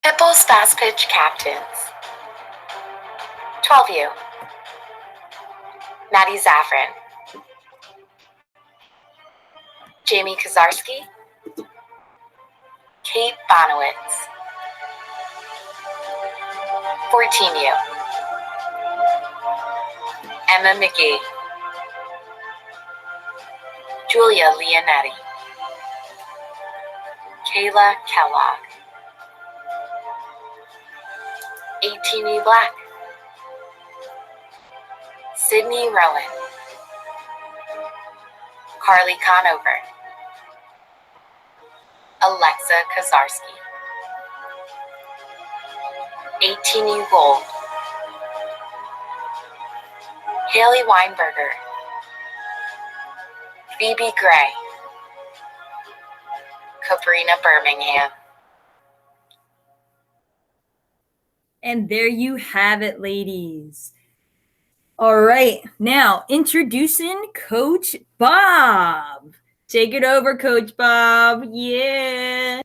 Pitbulls Fastpitch captains. 12U. Maddie Zaffron. Jamie Kazarski. Kate Bonowitz. 14U. Emma McGee. Julia Leonetti. Kayla Kellogg. 18U Black. Sydney Rowan. Carly Conover. Alexa Kazarski. 18U Gold. Haley Weinberger. Phoebe Gray. Cabrina Birmingham. And there you have it, ladies. All right, now introducing Coach Bob. Take it over, Coach Bob. Yeah.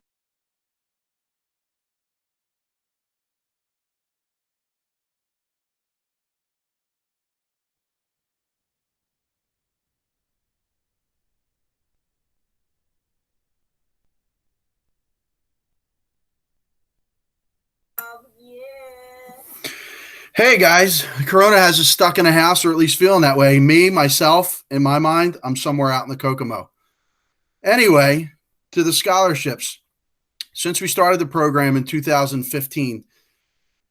Hey guys, Corona has us stuck in a house, or at least feeling that way. Me, myself, in my mind, I'm somewhere out in the Kokomo. Anyway, to the scholarships. Since we started the program in 2015,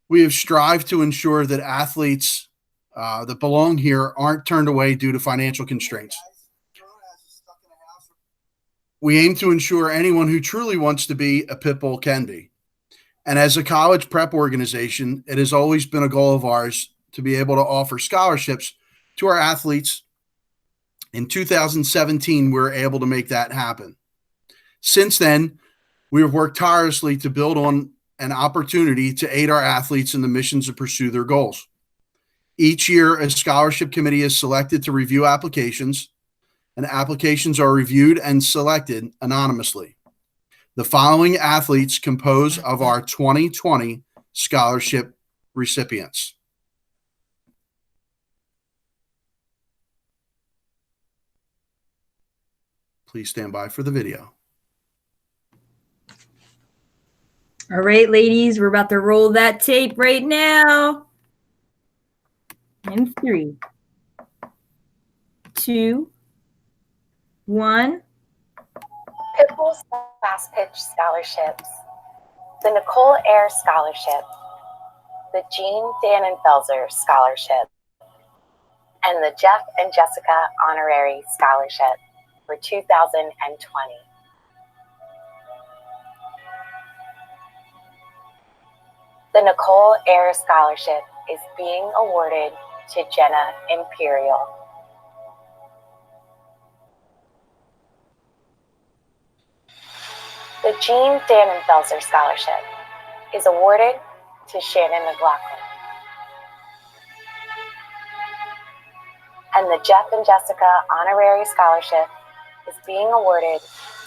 we have strived to ensure that athletes that belong here aren't turned away due to financial constraints. We aim to ensure anyone who truly wants to be a Pitbull can be. And as a college prep organization, it has always been a goal of ours to be able to offer scholarships to our athletes. In 2017, we were able to make that happen. Since then, we have worked tirelessly to build on an opportunity to aid our athletes in the missions to pursue their goals. Each year, a scholarship committee is selected to review applications, and applications are reviewed and selected anonymously. The following athletes compose of our 2020 scholarship recipients. Please stand by for the video. All right, ladies, we're about to roll that tape right now. In 3, 2, 1. Pitbulls Fastpitch scholarships. The Nicole Ayer Scholarship. The Jean Dannenfelser Scholarship. And the Jeff and Jessica Honorary Scholarship for 2020. The Nicole Ayer Scholarship is being awarded to Jenna Imperial. The Jean Dannenfelser Scholarship is awarded to Shannon McLaughlin. And the Jeff and Jessica Honorary Scholarship is being awarded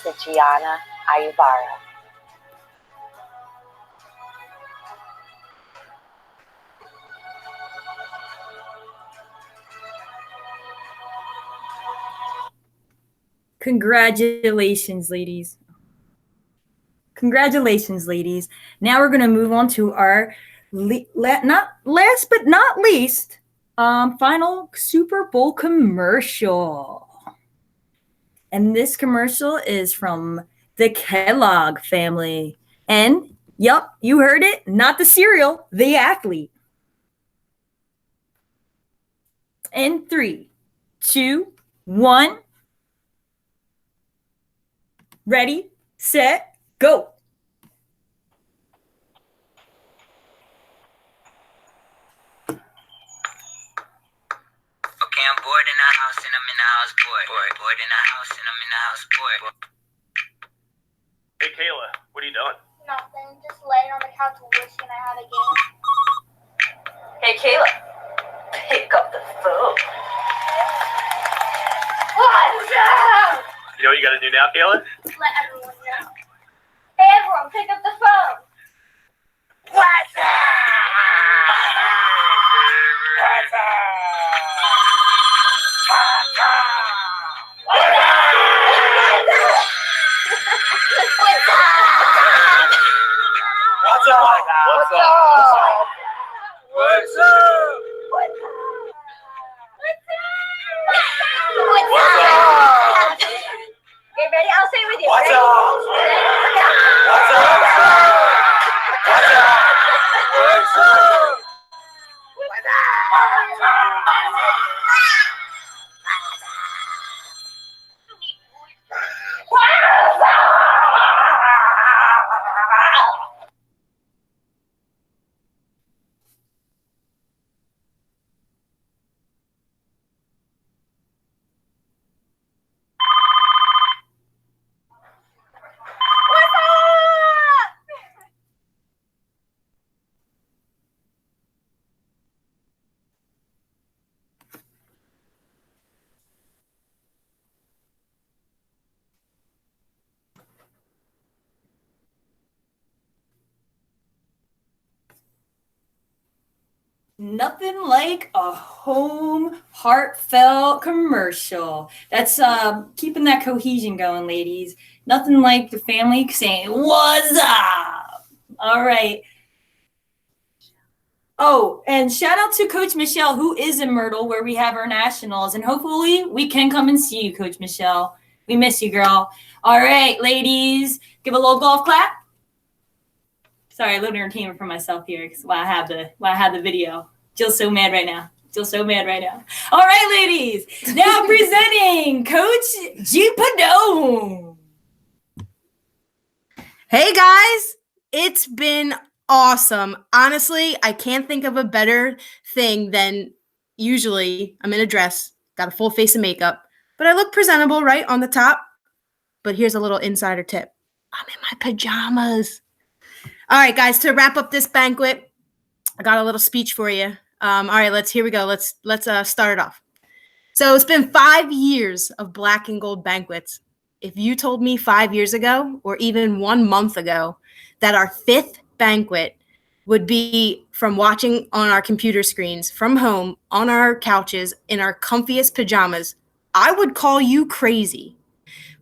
to Gianna Ayubara. Congratulations, ladies. Congratulations, ladies. Now we're going to move on to our not last but not least final Super Bowl commercial. And this commercial is from the Kellogg family. And, yup, you heard it, not the cereal, the athlete. In 3, 2, 1. Ready, set, go. Okay, I'm bored in the house and I'm in the house bored. Bored in the house and I'm in the house bored. Hey Kayla, what are you doing? Nothing, just laying on the couch wishing I had a game. Hey, Kayla, pick up the phone. What's up? You know what you gotta do now, Kayla? Let everyone know. Hey, everyone, pick up the phone. What's up? What's up? What's up? What's up? What's up? Okay, ready? I'll say it with you. What's Ready? up? What's up? What's up? What's up? Nothing like a home, heartfelt commercial. That's keeping that cohesion going, ladies. Nothing like the family saying, "What's up?" All right. Oh, and shout out to Coach Michelle, who is in Myrtle, where we have our nationals. And hopefully we can come and see you, Coach Michelle. We miss you, girl. All right, ladies. Give a little golf clap. Sorry, a little entertainment for myself here because I have the video. Jill's so mad right now. All right, ladies. Now presenting Coach G. Padone. Hey guys, it's been awesome. Honestly, I can't think of a better thing than usually I'm in a dress, got a full face of makeup, but I look presentable, right, on the top. But here's a little insider tip. I'm in my pajamas. All right, guys, to wrap up this banquet, I got a little speech for you. All right, here we go. Let's start it off. So it's been 5 years of black and gold banquets. If you told me 5 years ago or even 1 month ago that our 5th banquet would be from watching on our computer screens from home on our couches in our comfiest pajamas, I would call you crazy.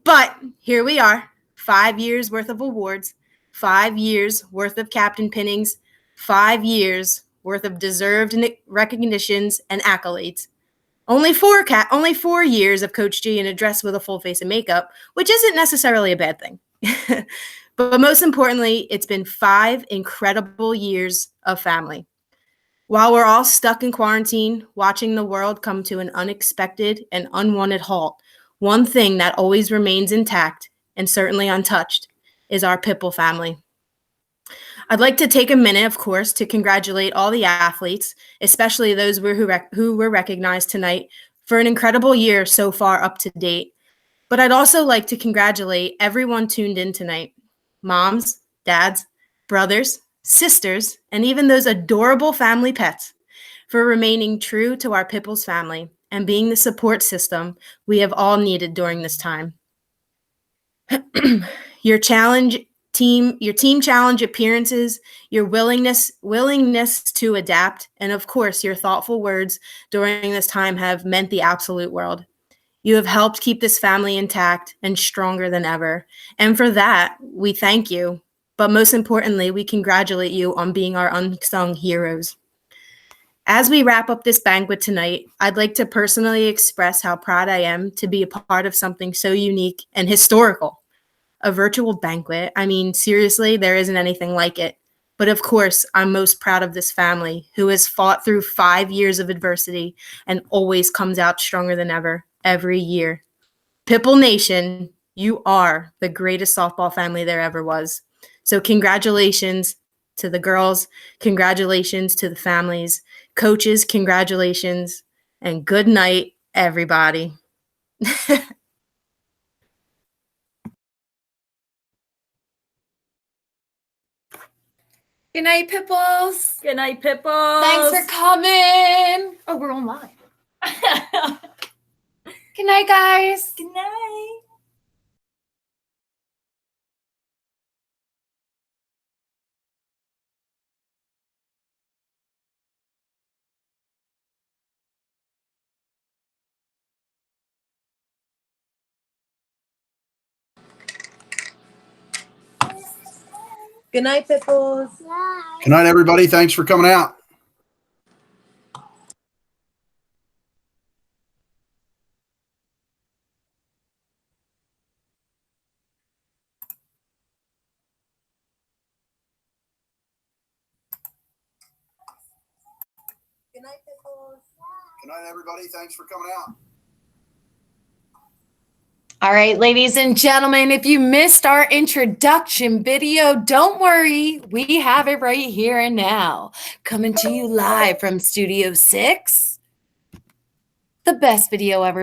But here we are, 5 years worth of awards, 5 years worth of captain pinnings, 5 years worth of deserved recognitions and accolades. Only 4 years of Coach G in a dress with a full face of makeup, which isn't necessarily a bad thing. But most importantly, it's been 5 incredible years of family. While we're all stuck in quarantine, watching the world come to an unexpected and unwanted halt, one thing that always remains intact and certainly untouched is our Pitbull family. I'd like to take a minute, of course, to congratulate all the athletes, especially those who were recognized tonight, for an incredible year so far up to date. But I'd also like to congratulate everyone tuned in tonight, moms, dads, brothers, sisters, and even those adorable family pets, for remaining true to our Pitbulls family and being the support system we have all needed during this time. Your team challenge appearances, your willingness to adapt, and of course, your thoughtful words during this time have meant the absolute world. You have helped keep this family intact and stronger than ever. And for that, we thank you. But most importantly, we congratulate you on being our unsung heroes. As we wrap up this banquet tonight, I'd like to personally express how proud I am to be a part of something so unique and historical. A virtual banquet. I mean, seriously, there isn't anything like it. But of course, I'm most proud of this family who has fought through 5 years of adversity and always comes out stronger than ever every year. Pitbull Nation, you are the greatest softball family there ever was. So congratulations to the girls, congratulations to the families, coaches, congratulations, and good night, everybody. Good night, Pitbulls. Good night, Pitbulls. Thanks for coming. Oh, we're on live. Good night, guys. Good night. Good night, Pitbulls. Good night, everybody. Thanks for coming out. Good night, Pitbulls. Good night, everybody. Thanks for coming out. All right, ladies and gentlemen, if you missed our introduction video, don't worry. We have it right here and now. Coming to you live from Studio 6. The best video ever